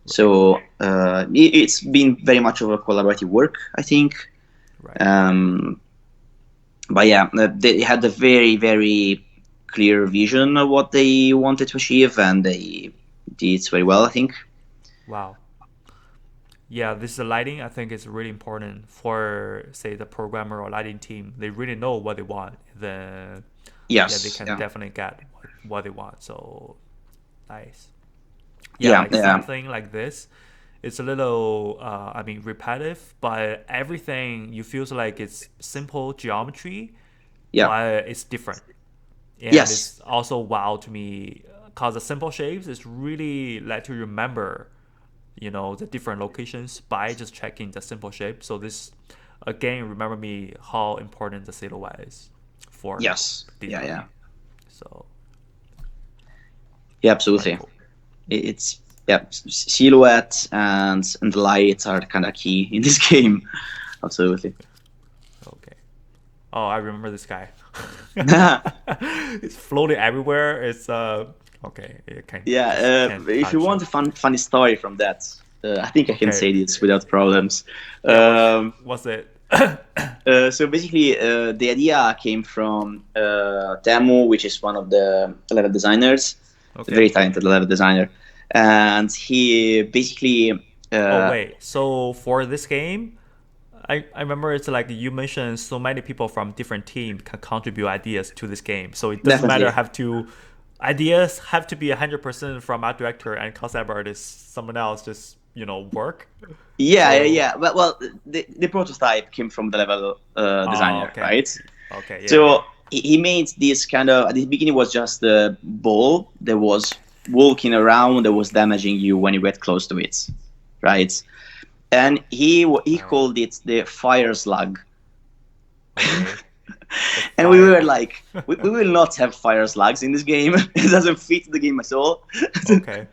So it's been very much of a collaborative work, I think. Right. But yeah, they had a very, very clear vision of what they wanted to achieve, and they did it very well, I think. Wow. Yeah, this is the lighting. I think it's really important for, say, the programmer or lighting team. They really know what they want. Then Yes, they can definitely get what they want. So nice. Yeah, Something like this. It's a little, repetitive, but everything you feels like it's simple geometry, but it's different. And it's also wow to me because the simple shapes is really let you remember, the different locations by just checking the simple shape. So this, again, remember me how important the silhouette is for design. So absolutely. Cool. It's silhouette and light are kind of key in this game. Absolutely. Okay. Oh, I remember this guy. It's floating everywhere. It's okay. If you want a funny story from that, I think I can say this without problems. What's it? So basically, the idea came from Teemu, which is one of the level designers, very talented level designer, and he basically. So for this game, I remember it's like you mentioned so many people from different teams can contribute ideas to this game. So it doesn't matter ideas have to be 100% from art director and concept artist. Someone else just work. Well, the prototype came from the level designer, right? Okay. Yeah, so he made this kind of, at the beginning was just a ball that was walking around, that was damaging you when you get close to it, right? And he called it the fire slug. And we were like, we will not have fire slugs in this game. It doesn't fit the game at all. Okay.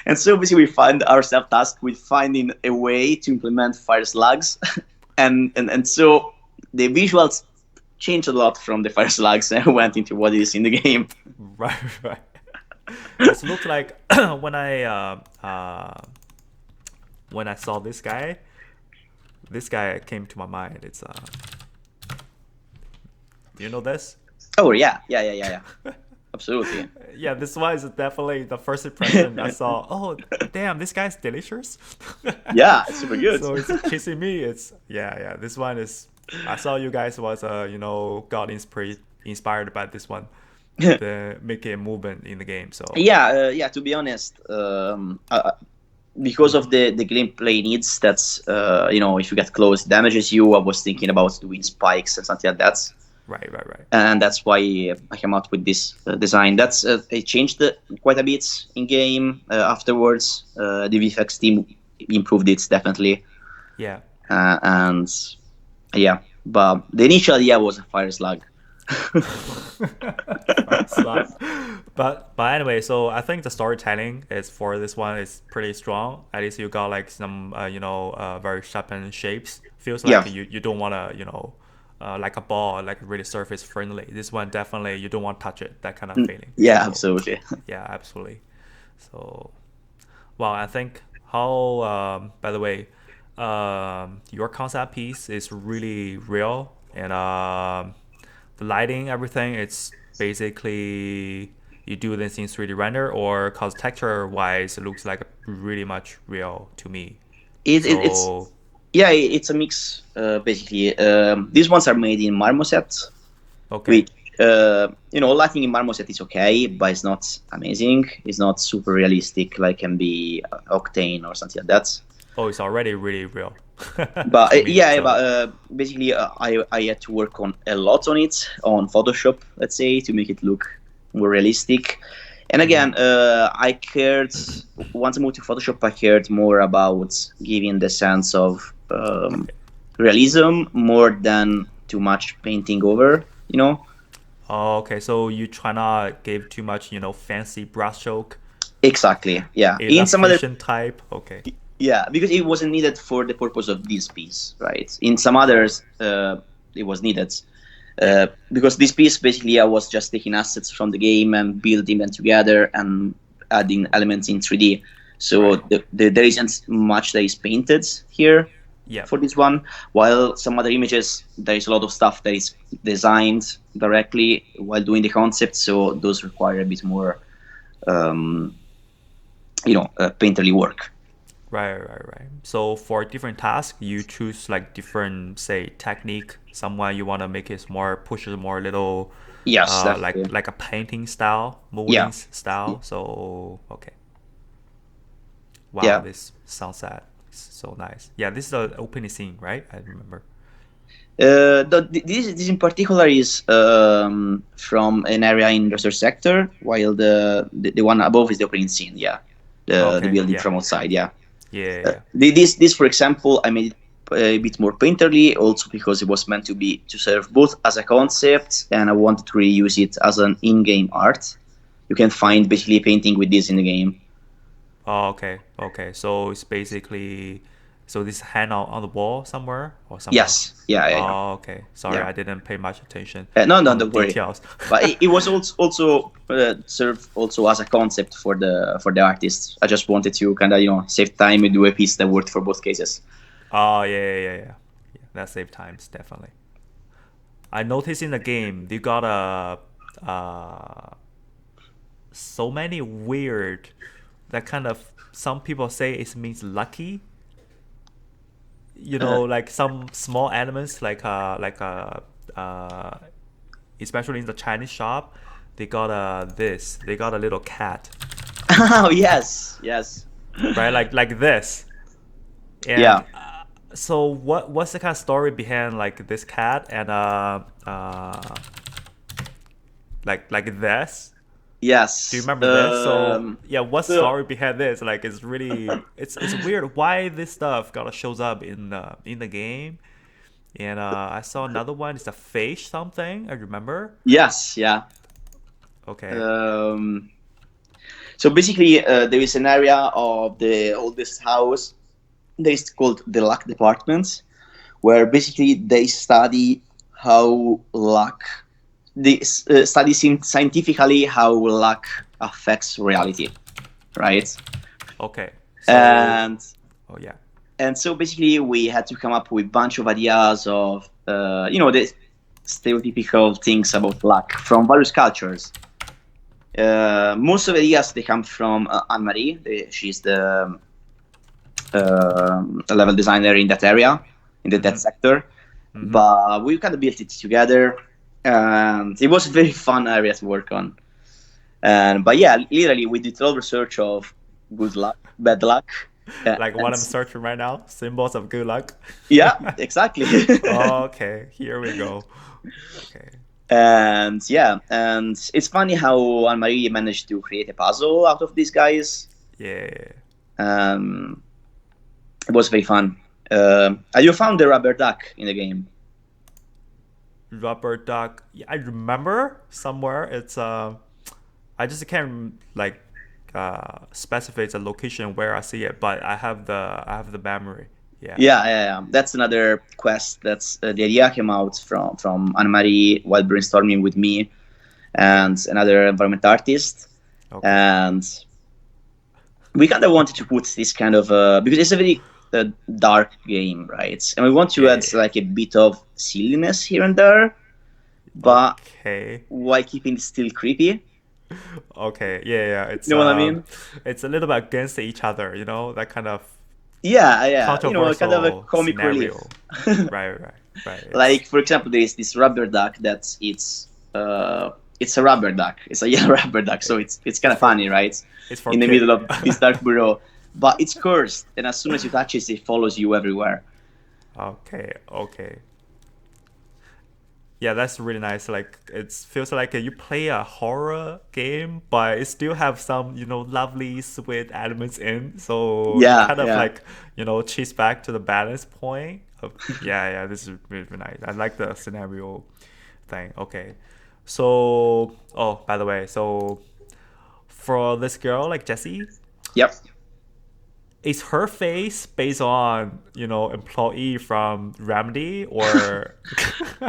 And so basically we find ourselves tasked with finding a way to implement fire slugs. and so the visuals changed a lot from the fire slugs and went into what is in the game. Right. It looks like when I saw this guy came to my mind. It's do you know this? Oh yeah. Absolutely. Yeah, this one is definitely the first impression I saw. Oh, damn, this guy's delicious. Yeah, it's super good. So it's kissing me. It's this one is. I saw you guys was got inspired by this one, to make a movement in the game. So to be honest, because of the gameplay needs, that's if you get close, it damages you. I was thinking about doing spikes and something like that. Right. And that's why I came out with this design. That's it changed quite a bit in game afterwards. The VFX team improved it definitely. Yeah. But the initial idea was a fire slug. But anyway, so I think the storytelling is for this one is pretty strong. At least you got like some very sharpened shapes. Feels like you don't want to like a ball, like really surface friendly. This one definitely you don't want to touch it. That kind of feeling. Absolutely. Yeah, absolutely. So, wow, I think how by the way, your concept piece is really real, and the lighting, everything, it's basically you do this in 3D render, or cause texture wise it looks like really much real to me. It's a mix, basically. These ones are made in marmoset. Okay. Lighting in marmoset is okay, but it's not amazing. It's not super realistic like can be Octane or something like that. Oh, it's already really real. But basically I had to work on a lot on it on Photoshop, let's say, to make it look more realistic. And again, I cared, once I moved to Photoshop, I cared more about giving the sense of realism more than too much painting over, Oh, okay. So you try not give too much, fancy brushstroke. Exactly. Yeah. In some other type. Okay. Yeah, because it wasn't needed for the purpose of this piece, right? In some others, it was needed. Because this piece, basically, I was just taking assets from the game and building them together and adding elements in 3D. So there isn't much that is painted here. Yeah. for this one. While some other images, there is a lot of stuff that is designed directly while doing the concept, so those require a bit more, painterly work. Right. So for different tasks, you choose like different, say, technique. Someone you want to make it more, push it more little, Yes, like a painting style, molding style. So okay. Wow, Yeah. this sounds so nice. Yeah, this is the opening scene, right? I remember. This in particular is from an area in the research sector, while the one above is the opening scene. Yeah, the building from outside. Yeah. Yeah. This, for example, I made it a bit more painterly, also because it was meant to serve both as a concept, and I wanted to reuse it as an in-game art. You can find basically painting with this in the game. Oh, okay. So it's basically, this hand on the wall somewhere or somewhere. Yes. Yeah. Oh, okay. Sorry, I didn't pay much attention. No, on don't the details. But it was also served also as a concept for the artists. I just wanted to kind of save time and do a piece that worked for both cases. Oh yeah. That saved times definitely. I noticed in the game you got so many weird, that kind of, some people say it means lucky. Like some small elements, especially in the Chinese shop, they got a little cat. Oh yes. Right, like this. And, yeah. So what's the kind of story behind like this cat and like this? Yes. Do you remember this? So yeah, what's the story behind this? Like it's really it's weird why this stuff shows up in the game. And I saw another one. It's a face something. I remember. Yes. Yeah. Okay. So basically, there is an area of the oldest house that is called the luck department, where basically they study how luck. They study scientifically how luck affects reality, right? Okay. So, and yeah. And so basically, we had to come up with a bunch of ideas of the stereotypical things about luck from various cultures. Most of the ideas they come from Anne-Marie. She's the level designer in that area, in that sector. Mm-hmm. But we kind of built it together, and it was a very fun area to work on. But yeah, literally we did a lot of research of good luck, bad luck. Like what I'm searching right now, symbols of good luck. Yeah, exactly. Okay, here we go. Okay. And it's funny how Anne-Marie managed to create a puzzle out of these guys. Yeah. It was very fun. You found the rubber duck in the game. Rubber duck. Yeah, I remember somewhere. It's I just can't specify the location where I see it, but I have the memory. Yeah. That's another quest. That's the idea came out from Anne-Marie while brainstorming with me and another environment artist. Okay. And we kind of wanted to put this kind of because it's a very dark game, right? And we want to add like a bit of silliness here and there, but while keeping it still creepy. Okay, yeah. It's, you know what I mean? It's a little bit against each other, that kind of controversial kind of a comic scenario. relief. Right. Like for example, there is this rubber duck that's it's a rubber duck. It's a yellow rubber duck, so it's kind of funny, right? It's for in the middle of this dark burrow, but it's cursed, and as soon as you touch it, it follows you everywhere. Okay. Yeah, that's really nice. Like it feels like you play a horror game, but it still have some lovely sweet elements in. So like chase back to the balance point. Yeah. This is really nice. I like the scenario thing. Okay, so by the way, so for this girl like Jessie. Yep. Is her face based on employee from Remedy or?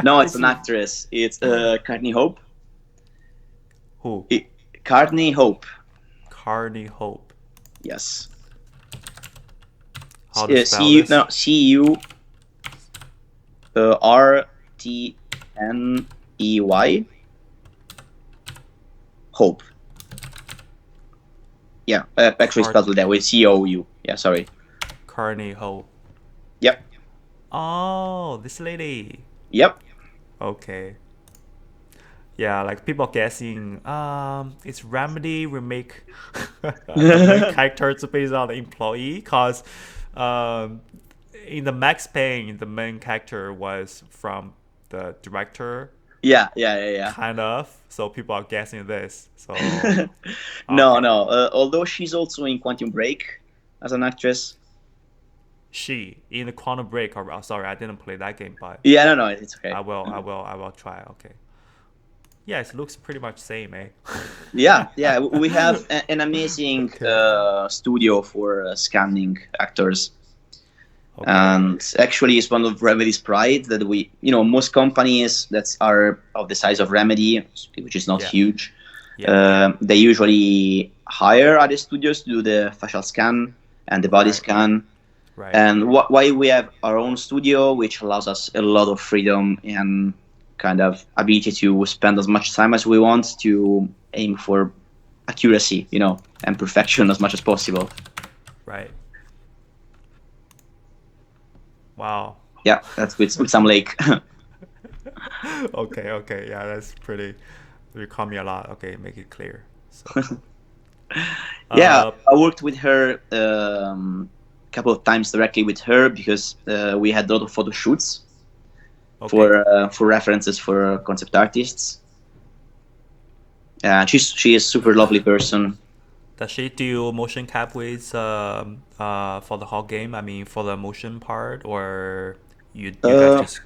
No, it's an actress. It's Courtney Hope. Who? Courtney Hope. Courtney Hope. Yes. How to spell this? No, CURTNEY. Hope. Yeah, actually spelled that way. COU. Yeah, sorry. Carney Hope. Yep. Oh, this lady. Yep. Okay. Yeah, like people guessing, it's Remedy remake the characters based on the employee, cause in the Max Payne, the main character was from the director. Yeah. Kind of. So people are guessing this. So No. okay. Although she's also in Quantum Break as an actress. She in the Quantum Break. Or, sorry, I didn't play that game, but Yeah, no, it's okay. I will try. Okay. Yeah, it looks pretty much same, eh? Yeah. We have an amazing Okay. studio for scanning actors. Okay. And actually, it's one of Remedy's pride that most companies that are of the size of Remedy, which is not huge, they usually hire other studios to do the facial scan and the body scan. Right. And why we have our own studio, which allows us a lot of freedom and kind of ability to spend as much time as we want to aim for accuracy, and perfection as much as possible. Right. Wow. Yeah, that's with some lake. Okay. Yeah, that's pretty. You call me a lot. Okay, make it clear. So. Yeah, I worked with her a couple of times directly with her because we had a lot of photo shoots for references for concept artists. She is a super lovely person. Does she do motion captures for the whole game? I mean, for the motion part, or you guys just?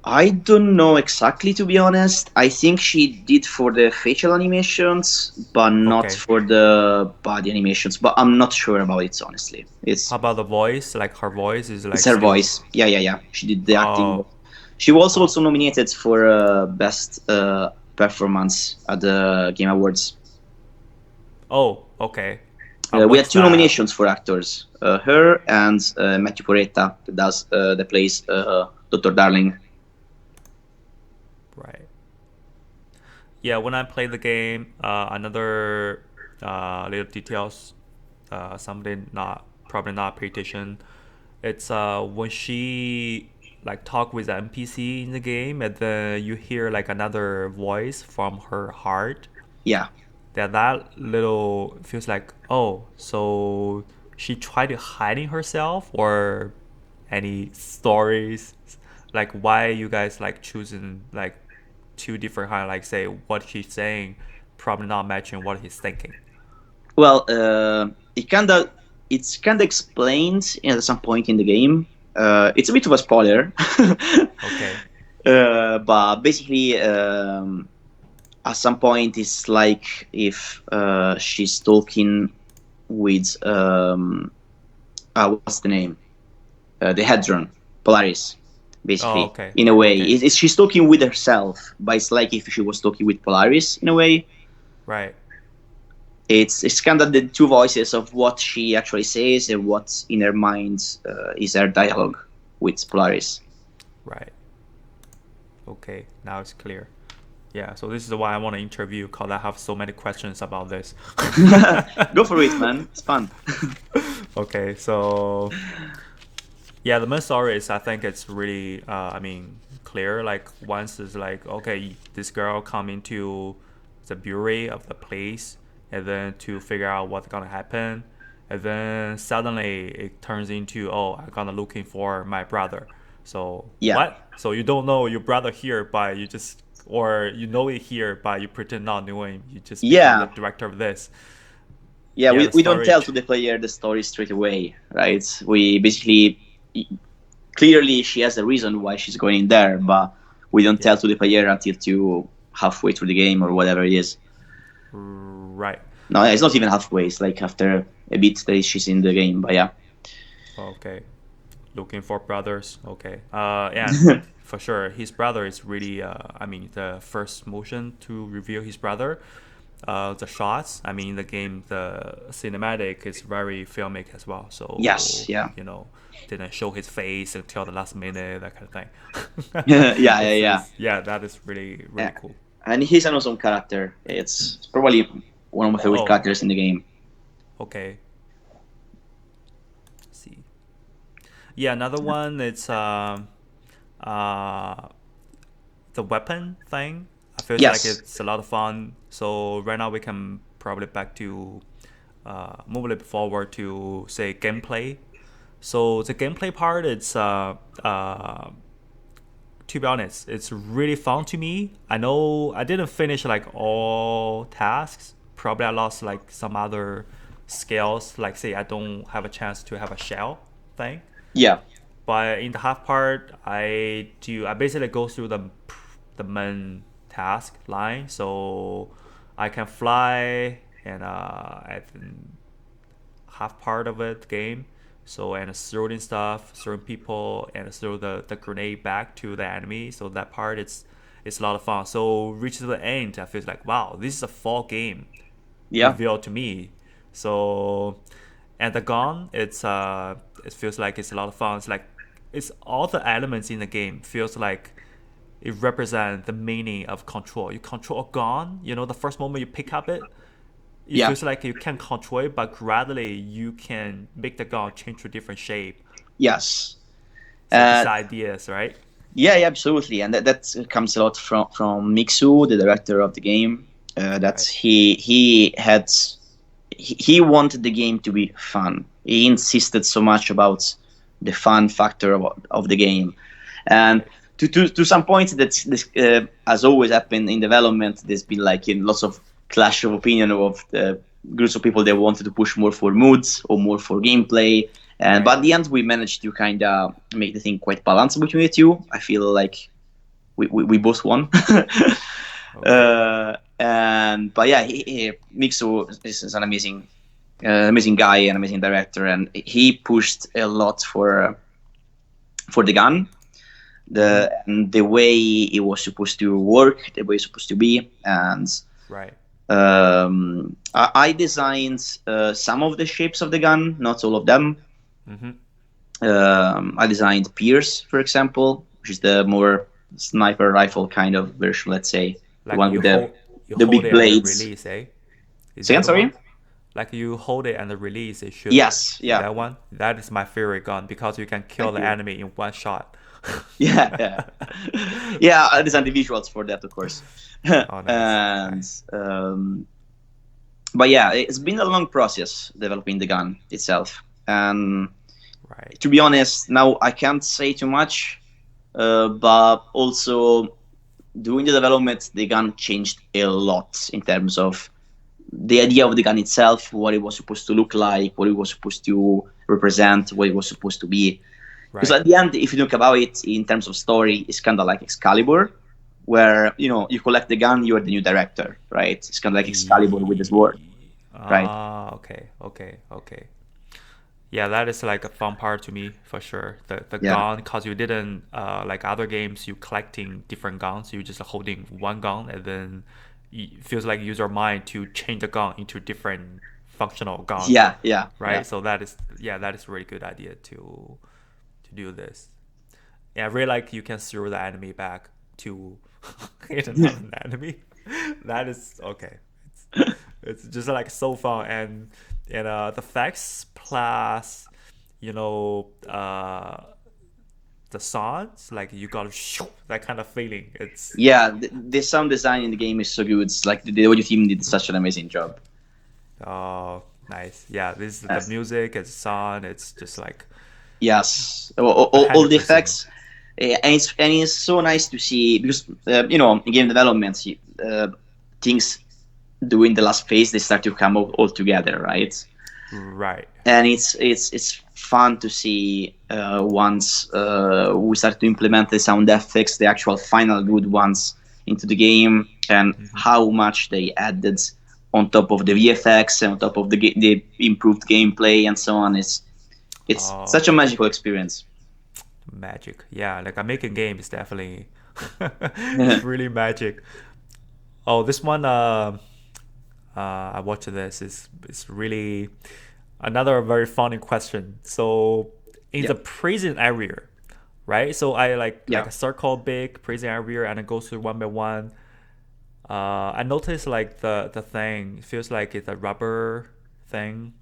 I don't know exactly, to be honest. I think she did for the facial animations, but not for the body animations. But I'm not sure about it, honestly. How about the voice? Like her voice is like. It's her voice. Yeah. She did the acting. She was also nominated for best performance at the Game Awards. Oh, okay. We had 2 nominations for actors. Her and Matthew Porretta, that plays Dr. Darling. Right. Yeah, when I played the game, another little details, something probably not pay attention. It's when she like talk with the NPC in the game, and then you hear like another voice from her heart. Yeah. That little feels like, oh, so she tried to hiding herself, or any stories, like why you guys like choosing like 2 different kind, like say what she's saying probably not matching what he's thinking. Well, it's kind of explained at some point in the game. It's a bit of a spoiler. Okay. But basically, at some point, it's like if she's talking with what's the name? The Hedron, Polaris, basically. In a way, she's talking with herself, but it's like if she was talking with Polaris in a way. Right. It's kind of the 2 voices of what she actually says and what in her mind is her dialogue with Polaris. Right. Okay, now it's clear. Yeah, so this is why I want to interview, because I have so many questions about this. Go for it, man. It's fun. Okay, so yeah, the main story is, I think it's really, clear. Like once it's like, okay, this girl come into the bureau of the place, and then to figure out what's gonna happen, and then suddenly it turns into, oh, I'm gonna looking for my brother. So what? So you don't know your brother here, but you just, or you know it here, but you pretend not knowing. You just become the director of this. Yeah, we don't tell to the player the story straight away, right? We basically, clearly she has a reason why she's going in there, but we don't tell to the player until to halfway through the game or whatever it is. Right. No, it's not even halfway. It's like after a bit that she's in the game, but yeah. Okay. Looking for brothers. Okay. Yeah, for sure. His brother is really, the first motion to reveal his brother the shots. I mean, the game, the cinematic is very filmic as well. So Yes, yeah. Didn't show his face until the last minute, that kind of thing. Yeah. That is really cool. And he's an awesome character. It's probably one of my favorite characters in the game. Okay. Let's see. Yeah, another one. It's the weapon thing. I feel like it's a lot of fun. So right now we can probably back to move a little bit forward to say gameplay. So the gameplay part, it's to be honest, it's really fun to me. I know I didn't finish like all tasks. Probably I lost like some other skills, like say I don't have a chance to have a shell thing. Yeah. But in the half part, I basically go through the main task line, so I can fly and at half part of it game. So and throwing stuff, throwing people, and throw the grenade back to the enemy. So that part it's a lot of fun. So reach to the end, I feel like wow, this is a full game. Revealed to me. So and the gun, it feels like it's a lot of fun. It's all the elements in the game feels like it represents the meaning of control. You control a gun, the first moment you pick up it feels like you can control it, but gradually you can make the gun change to a different shape. Yes. So these ideas, right? Yeah, absolutely. And that comes a lot from Mixu, the director of the game. He wanted the game to be fun. He insisted so much about the fun factor of the game. And to some point, that this has always happened in development. There's been like lots of clash of opinion of groups of people that wanted to push more for moods or more for gameplay. But at the end, we managed to kind of make the thing quite balanced between the two. I feel like we both won. But yeah, Mixu is an amazing guy, an amazing director, and he pushed a lot for the gun, the way it was supposed to work, the way it's supposed to be, and I designed some of the shapes of the gun, not all of them. I designed Pierce, for example, which is the more sniper rifle kind of version, let's say, like the one with the big blades. Release, eh? Sorry? Like you hold it and the release, it should. Yes, yeah. That one, that is my favorite gun because you can kill the enemy in one shot. Yeah. I designed the visuals for that, of course. Nice. But yeah, it's been a long process developing the gun itself. And to be honest, now I can't say too much, but also during the development, the gun changed a lot in terms of the idea of the gun itself, what it was supposed to look like, what it was supposed to represent, what it was supposed to be. Because at the end, if you think about it in terms of story, it's kind of like Excalibur, where you collect the gun, you are the new director, right? It's kind of like Excalibur with the sword, right? Okay. Yeah, that is like a fun part to me for sure. The gun, because you didn't like other games, you collecting different guns, you just holding one gun, and then it feels like you use your mind to change the gun into different functional guns. Yeah. Right. Yeah. So that is a really good idea to do this. Yeah, I really like you can throw the enemy back to hit another enemy. That is okay. It's just like so fun, and the effects plus the sounds, like you got that kind of feeling. It's the sound design in the game is so good. It's like the audio team did such an amazing job. Oh, nice. Yeah, this is the music, it's sound, it's just like all the effects. And it's so nice to see, because in game development, things during the last phase, they start to come all together, right? And it's fun to see once we start to implement the sound effects, the actual final good ones, into the game, and how much they added on top of the VFX and on top of the improved gameplay and so on. It's such a magical experience. Magic, yeah. Like a making game is definitely it's really magic. Oh, this one I watched this. It's really another very funny question. So in the prison area, right? So I like a circle big prison area and it goes through one by one. I noticed like the thing feels like it's a rubber thing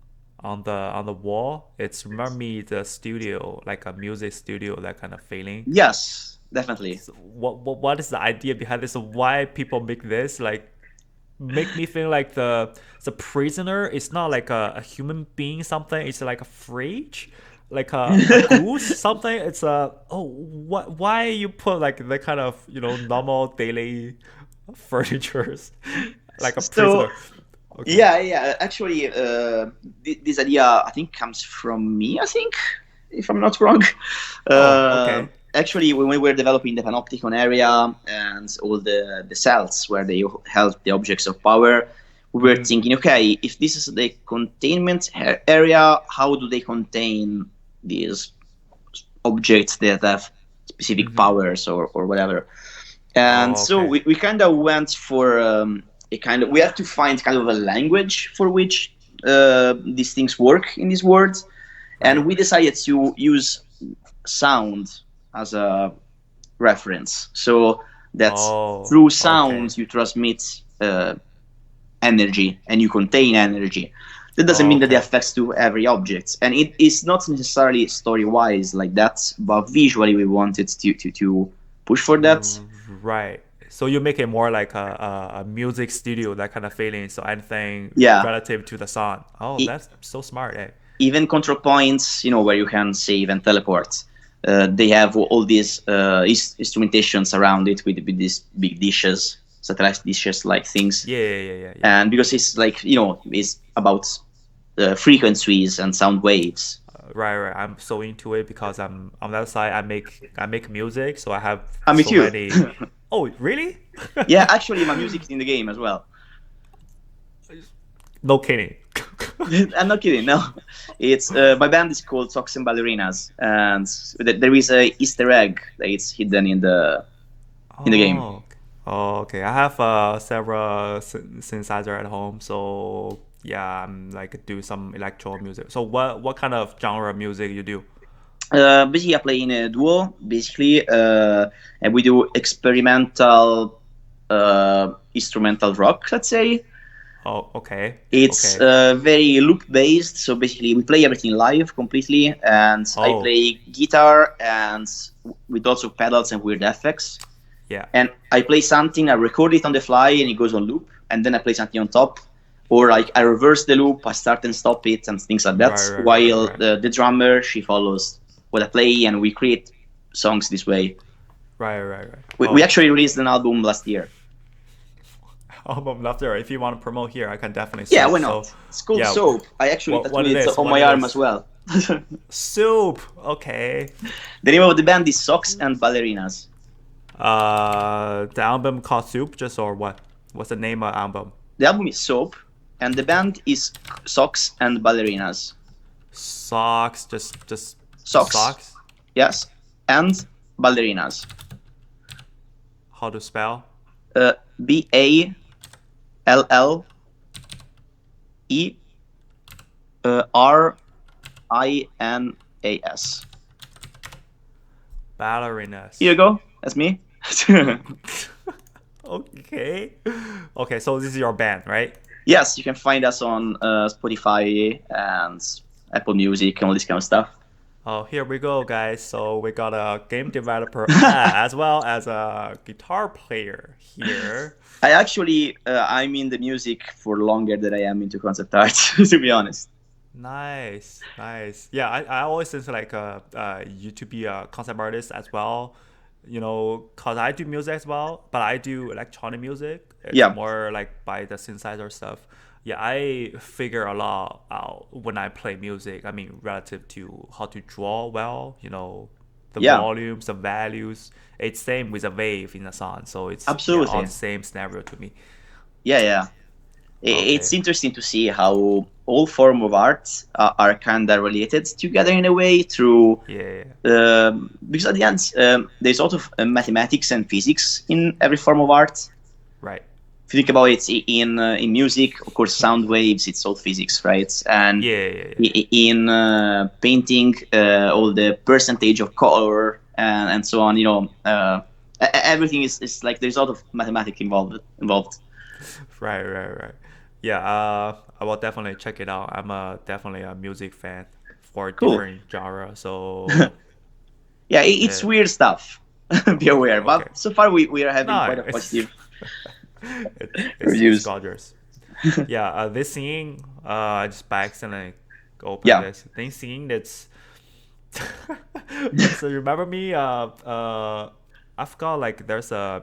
on the wall. It's remind me the studio, like a music studio, that kind of feeling. Yes, definitely. So what is the idea behind this? Why people make this? Like make me feel like the prisoner is not like a human being something. It's like a fridge, like a goose something. It's why you put like the kind of normal daily furnitures like a prisoner. Okay. Yeah. Actually, this idea I think comes from me. I think, if I'm not wrong. Okay. Actually, when we were developing the panopticon area and all the cells where they held the objects of power, we were thinking, okay, if this is the containment area, how do they contain these objects that have specific powers or whatever? And so we kind of went for we have to find kind of a language for which these things work in this world. And we decided to use sound as a reference. So that through sound you transmit energy and you contain energy. That doesn't mean that they affect to every object. And it is not necessarily story-wise like that, but visually we wanted to push for that. Right. So you make it more like a music studio, that kind of feeling. So anything relative to the sound. That's so smart. Eh? Even control points, where you can save and teleport. They have all these instrumentations around it with these big dishes, satellite dishes like things. Yeah. And because it's like, it's about frequencies and sound waves. Right. I'm so into it because I'm on that side. I make music, so I have me so too. many. Oh, really? Yeah, actually, my music is in the game as well. No kidding. I'm not kidding. No, it's my band is called Socks and Ballerinas, and there is a Easter egg that is hidden in the game. Oh, okay. I have several synthesizer at home, so yeah, I'm like do some electro music. So what kind of genre of music you do? Basically, I play in a duo. Basically, and we do experimental instrumental rock. Let's say. Oh, okay. It's very loop based. So basically, we play everything live completely, and I play guitar and with lots of pedals and weird effects. Yeah. And I play something, I record it on the fly, and it goes on loop, and then I play something on top. Or like I reverse the loop, I start and stop it, and things like that. While the drummer, she follows what I play, and we create songs this way. Right. We actually released an album last year. Album last year. If you want to promote here, I can definitely say. Yeah, why not? So, it's called Soap. I actually tattooed it on my arm as well. Soup. Okay. The name of the band is Socks and Ballerinas. The album called Soup, just or what? What's the name of the album? The album is Soap, and the band is Socks and Ballerinas. Socks, just Socks. Yes, and Ballerinas. How to spell? BALLERINAS. Ballerinas. Here you go. That's me. Okay, so this is your band, right? Yes, you can find us on Spotify and Apple Music and all this kind of stuff. Oh, here we go, guys. So we got a game developer as well as a guitar player here. I'm in the music for longer than I am into concept art, to be honest. Nice. Yeah, I always think like you to be a concept artist as well. Cause I do music as well, but I do electronic music. It's more like by the synthesizer stuff. Yeah, I figure a lot out when I play music. I mean, relative to how to draw well, the volumes, the values. It's same with a wave in a song, so it's absolutely all the same scenario to me. Yeah. Okay. It's interesting to see how all form of art are kind of related together in a way through because at the end there's a lot of mathematics and physics in every form of art. Right. if you think about it, in music, of course, sound waves, it's all physics, right? And in painting, all the percentage of color and so on, everything is like there's a lot of mathematics involved. Right. Yeah, I will definitely check it out. I'm definitely a music fan for different genre. So yeah, it's weird stuff. Be aware. Okay. But so far we are having quite a positive reviews. It's gorgeous. Yeah, this singing, just by accident opened this. This singing that's. So remember me? I forgot. Like there's a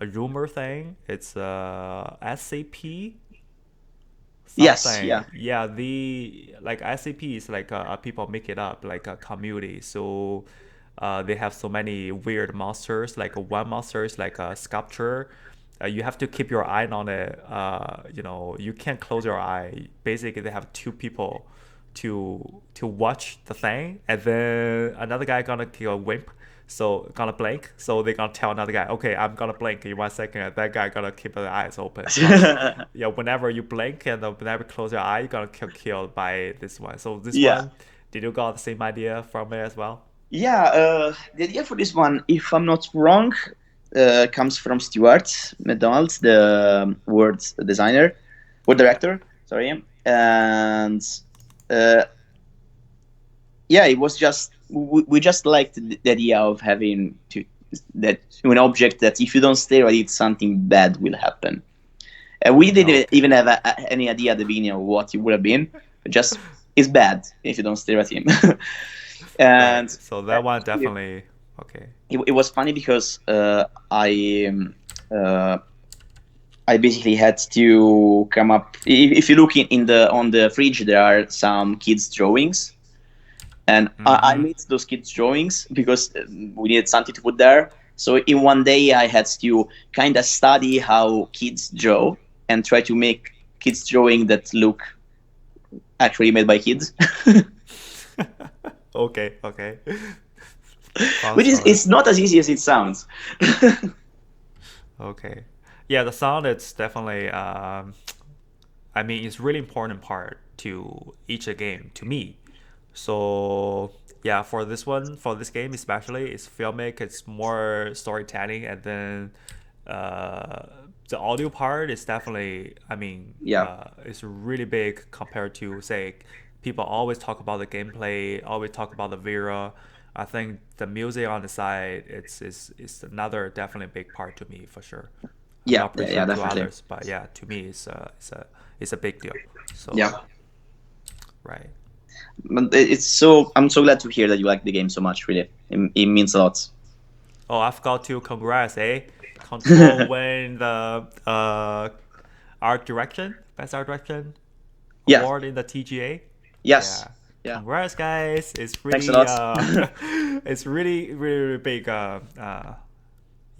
a rumor thing. It's SCP. Yes. Yeah. The like SCP is like people make it up like a community. So they have so many weird monsters. Like one monster is like a sculpture. You have to keep your eye on it. You can't close your eye. Basically, they have two people to watch the thing, and then another guy gonna kill a wimp. So gonna blink. So they gonna tell another guy, okay, I'm gonna blink in 1 second. And that guy gonna keep the eyes open. Yeah, whenever you blink and whenever you close your eye, you're gonna get killed by this one. So this one, did you got the same idea from it as well? Yeah, the idea for this one, if I'm not wrong, comes from Stuart McDonald, the word director. Sorry, and it was just we just liked the idea of having an object that if you don't stare at it, something bad will happen. We didn't even have any idea at the beginning of what it would have been. Just it's bad if you don't stare at him. And right. So that one definitely okay. It was funny because I basically had to come up. If you look on the fridge, there are some kids' drawings, and I made those kids' drawings because we needed something to put there. So in one day, I had to kind of study how kids draw and try to make kids' drawing that look actually made by kids. Okay. Which is it's not as easy as it sounds. Okay. Yeah, the sound it's definitely it's really important part to each game to me. So yeah, for this game especially, it's filmic, it's more storytelling, and then the audio part is definitely it's really big compared to say people always talk about the gameplay, always talk about the Vera. I think the music on the side it's another definitely big part to me for sure. Definitely. To others, but yeah, to me it's a big deal. So right. But I'm so glad to hear that you like the game so much. Really, it means a lot. Oh, I forgot to congrats, Control win the best art direction award in the TGA. Yes. Yeah. Congrats, guys! It's really thanks a lot. It's really big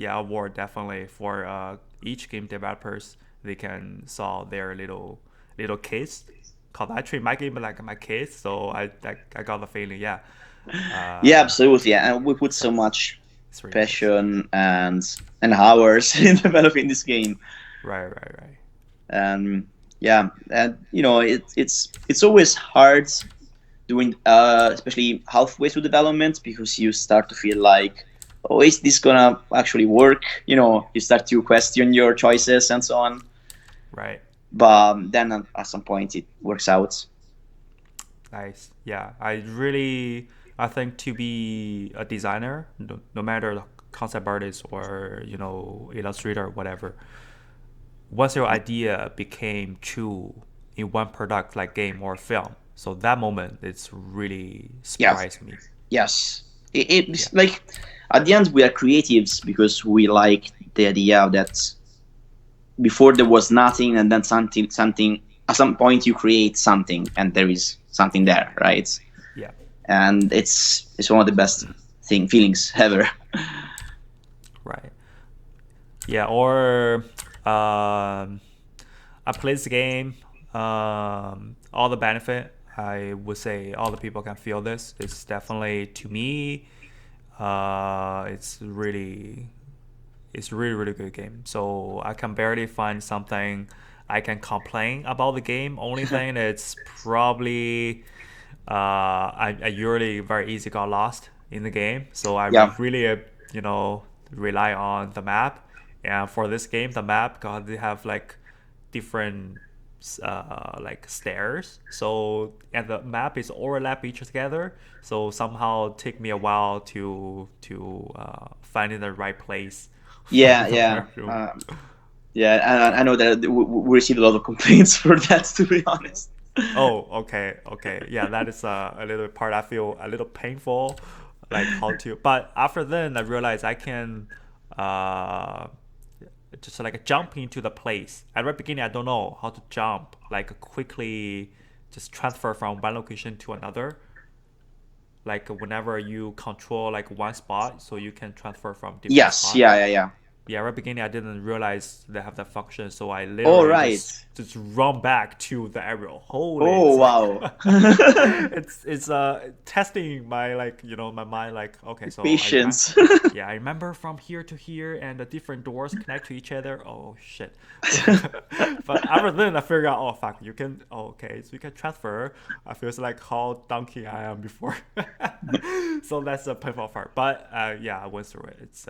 award definitely for each game developers. They can solve their little case. Cause I treat my game like my kids, so I got the feeling, absolutely, and we put so much passion and hours in developing this game. Right. And it's always hard doing, especially halfway through development, because you start to feel like, oh, is this gonna actually work? You start to question your choices and so on. Right. But then at some point it works out. Nice. Yeah, I think to be a designer, no matter the concept artist or illustrator or whatever, once your idea became true in one product like game or film, so that moment it's really surprised me. Yes, it's like at the end we are creatives because we like the idea that before there was nothing, and then something at some point you create something and there is something there, right? Yeah. And it's one of the best feelings ever. Right. Yeah. Or I play this game. All the benefit, I would say, all the people can feel this. It's definitely, to me, it's really it's really, really good game. So I can barely find something I can complain about the game. Only thing it's probably I usually very easy got lost in the game. So I really rely on the map. And for this game, the map, God, they have like different like stairs. So and the map is overlap each together. So somehow take me a while to finding the right place. Yeah. I know that we received a lot of complaints for that, to be honest. Oh, okay. Yeah, that is a little part I feel a little painful, like how to. But after then, I realized I can just like jump into the place. At the beginning, I don't know how to jump, like quickly just transfer from one location to another. Like whenever you control like one spot, so you can transfer from different spots. Yeah, right beginning I didn't realize they have that function, so I literally just run back to the aerial. Wow. It's testing my my mind, like, okay, so patience. I remember from here to here and the different doors connect to each other. Oh shit. But after then I figured out, oh fuck, you can so you can transfer. I feels like how donkey I am before. So that's the painful part. But I went through it. It's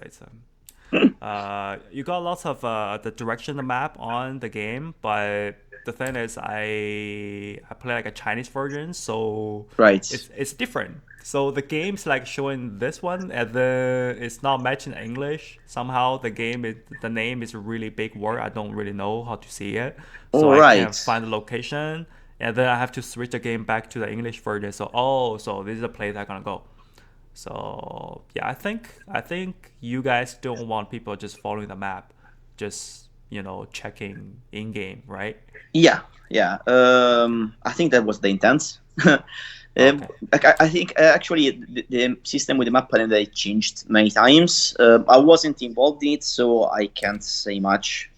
you got lots of the direction, the map on the game, but the thing is I play like a Chinese version, so it's different. So the game's like showing this one, and then it's not matching English. Somehow the name is a really big word. I don't really know how to see it, so I can't find the location, and then I have to switch the game back to the English version. So this is the place I'm gonna go. So yeah, I think you guys don't want people just following the map, just checking in game, right? Yeah. I think that was the intent. I think actually the system with the map calendar changed many times. I wasn't involved in it, so I can't say much.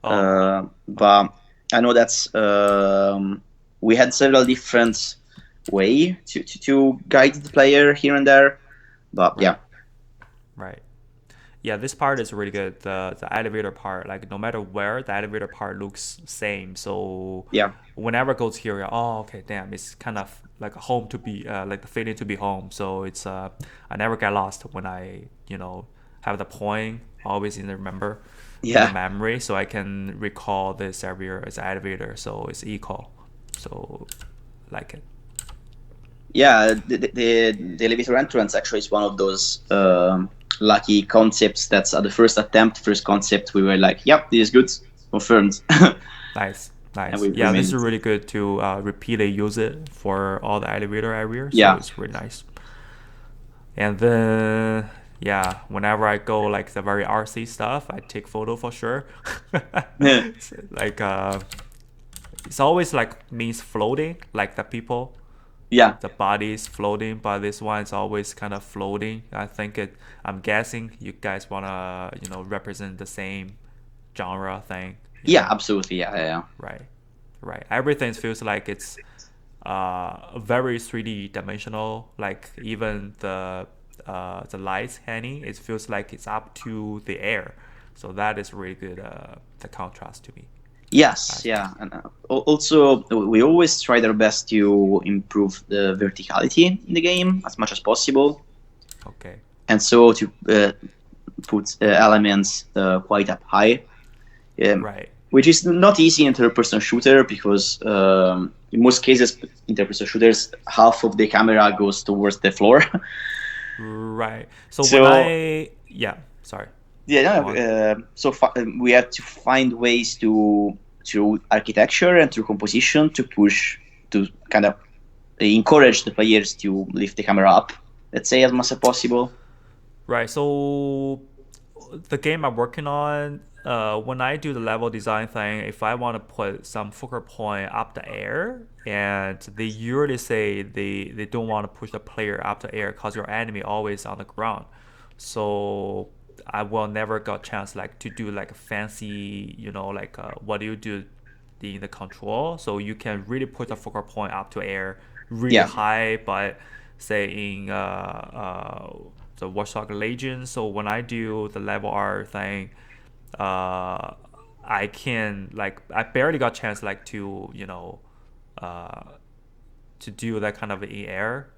But I know that we had several different way to guide the player here and there, but this part is really good. The elevator part, like no matter where, the elevator part looks same. So whenever it goes here, damn, it's kind of like a home to be, like the feeling to be home. So it's I never get lost when I have the point always in the memory, so I can recall this area as elevator. So it's equal. So like it. Yeah, the elevator entrance actually is one of those lucky concepts that's at the first concept we were like, yep, this is good, confirmed. Nice. This is really good to repeatedly use it for all the elevator areas. So it's really nice. And then whenever I go like the very RC stuff, I take photo for sure. Like it's always like means floating, like the people. The body is floating, but this one is always kind of floating. I'm guessing you guys wanna represent the same genre thing. Absolutely. Yeah. Right. Everything feels like it's very 3D dimensional. Like even the lights hanging, it feels like it's up to the air. So that is really good. The contrast to me. Yes, and also we always try our best to improve the verticality in the game as much as possible. Okay. And so to put elements quite up high, which is not easy in third-person shooter because in most cases in third-person shooters half of the camera goes towards the floor. Right. So when sorry. So we had to find ways through architecture and through composition to kind of encourage the players to lift the camera up, let's say, as much as possible. Right. So the game I'm working on, when I do the level design thing, if I want to put some focal point up the air, and they usually say they don't want to push the player up the air because your enemy always on the ground. So I will never got chance like to do like a fancy, what do you do in the control, so you can really put the focal point up to air really high, but say in the Watch Dogs Legion. So when I do the level art thing, I can I barely got chance to to do that kind of in air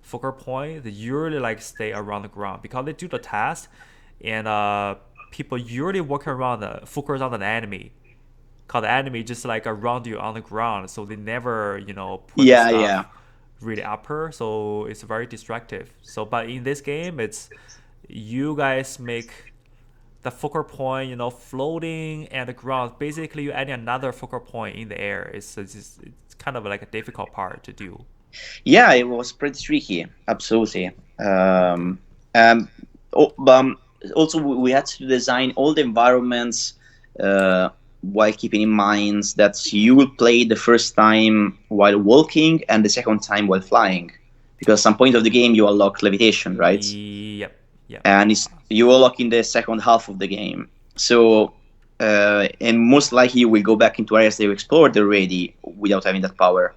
focal point. They usually stay around the ground because they do the task, and people usually walk around focus on the enemy. Cause the enemy just around you on the ground, so they never put the stuff really upper, so it's very distractive. So but in this game, it's you guys make the focal point floating and the ground. Basically, you add another focal point in the air. It's kind of a difficult part to do. Yeah, it was pretty tricky, absolutely. Also we had to design all the environments while keeping in mind that you will play the first time while walking and the second time while flying, because at some point of the game you unlock levitation, right? Yep. And you unlock in the second half of the game. So and most likely you will go back into areas that you explored already without having that power.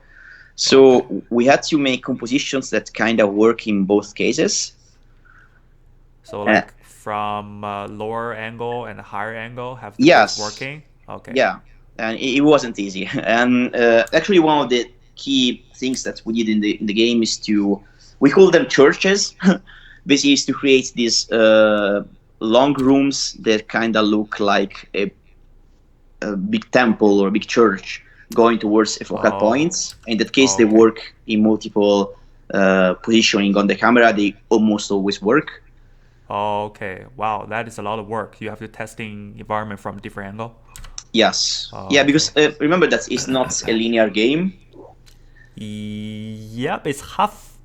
So we had to make compositions that kind of work in both cases. So from lower angle and higher angle have yes working. Okay. Yeah, and it wasn't easy. And actually, one of the key things that we did in the game is we call them churches. Basically, is to create these long rooms that kind of look like a big temple or a big church going towards a focal point. In that case, they work in multiple positioning on the camera. They almost always work. Oh, okay. Wow, that is a lot of work. You have to testing environment from different angle. Yes. Because remember that it's not a linear game. Yep, it's half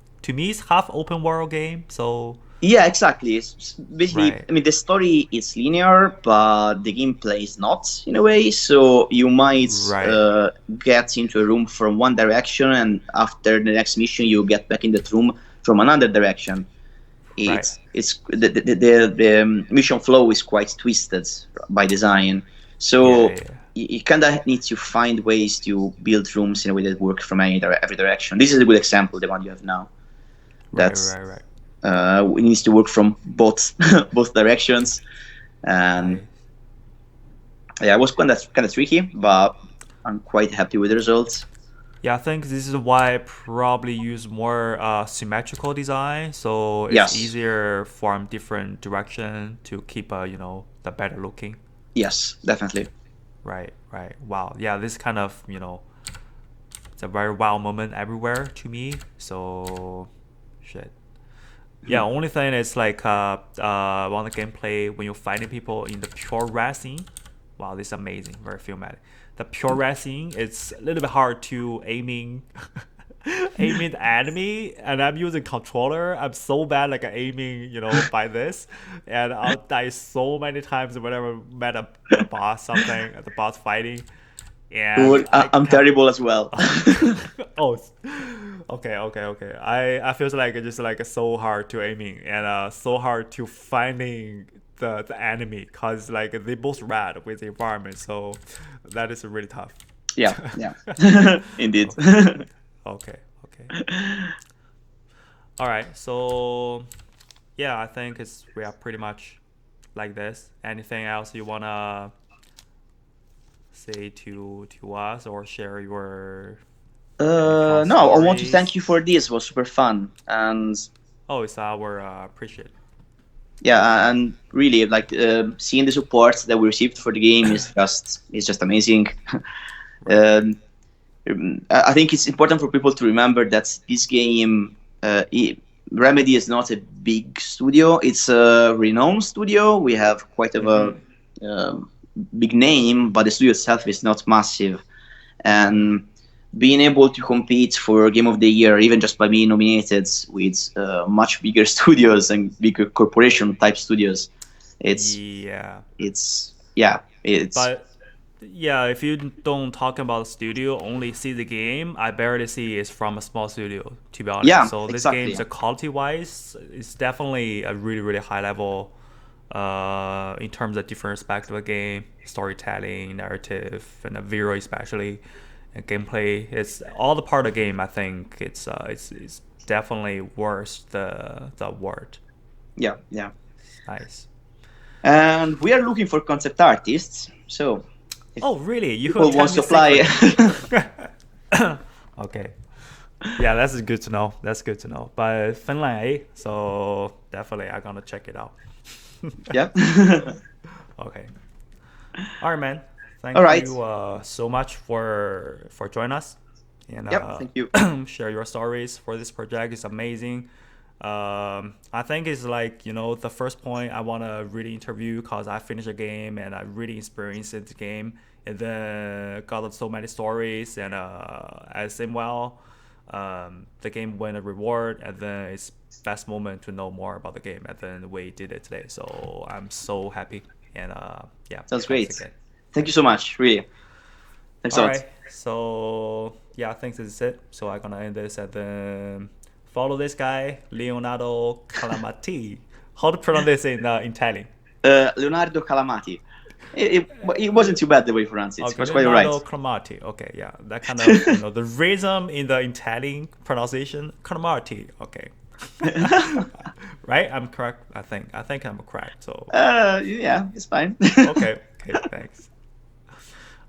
open world game. So yeah, exactly. It's basically, right. I mean, the story is linear, but the gameplay is not in a way. So you might get into a room from one direction, and after the next mission, you get back in that room from another direction. It's the mission flow is quite twisted by design. So you kind of need to find ways to build rooms in a way that work from every direction. This is a good example, the one you have now. That's it needs to work from both directions, and it was kind of tricky, but I'm quite happy with the results. Yeah, I think this is why I probably use more symmetrical design, so it's easier from different direction to keep the better looking. Yes, definitely. Right. Wow. Yeah, this kind of it's a very wow moment everywhere to me. So, shit. Yeah, only thing is on the gameplay when you're fighting people in the pure racing. Wow, this is amazing. Very filmatic. The pure racing, it's a little bit hard to aiming the enemy, and I'm using controller. I'm so bad at aiming, by this, and I'll die so many times whenever I met a boss, the boss fighting. And I'm terrible as well. Okay. I feel like it's just so hard to aiming and so hard to finding the enemy, cause they both rad with the environment, so that is really tough. Yeah. Indeed. Okay. All right, so yeah, I think we are pretty much like this. Anything else you wanna say to us or share your no, I want to thank you for this. It was super fun, and it's our appreciate. Yeah, and really, seeing the support that we received for the game is just amazing. I think it's important for people to remember that this game, Remedy is not a big studio. It's a renowned studio. We have quite a big name, but the studio itself is not massive. And being able to compete for Game of the Year, even just by being nominated with much bigger studios and bigger corporation type studios, it's. But yeah, if you don't talk about studio, only see the game, I barely see it's from a small studio, to be honest. Yeah, so this exactly. game, quality wise, is definitely a really, really high level in terms of different aspects of the game, storytelling, narrative, and the visual especially. And gameplay, it's all the part of the game. I think it's definitely worth the award. Yeah, yeah. Nice. And we are looking for concept artists. So, oh, really? You people want to apply. Okay. Yeah, that's good to know. That's good to know. But Finland, eh? So definitely I'm gonna check it out. Yeah. Okay. All right, man. Thank you so much for joining us. And thank you. Share your stories for this project. It's amazing. I think it's like, the first point I want to really interview because I finished the game and I really experienced the game and then got so many stories and as well, the game won a reward and then it's best moment to know more about the game and then we did it today. So I'm so happy and sounds great. Thank you so much, really. Thanks a lot. Right. So yeah, I think this is it. So I'm gonna end this and then follow this guy, Leonardo Calamati. How to pronounce this in Italian? Leonardo Calamati. It wasn't too bad the way you pronounce it. Okay, it was quite right. Leonardo Calamati. Okay, yeah, that kind of the rhythm in the Italian pronunciation. Calamati. Okay. Right? I'm correct. I think I'm correct. So. Yeah, it's fine. Okay. Thanks.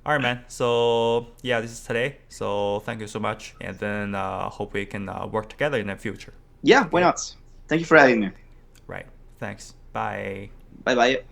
All right, man. So yeah, this is today. So thank you so much, and then hope we can work together in the future. Yeah, why not? Thank you for having me. Right. Thanks. Bye. Bye.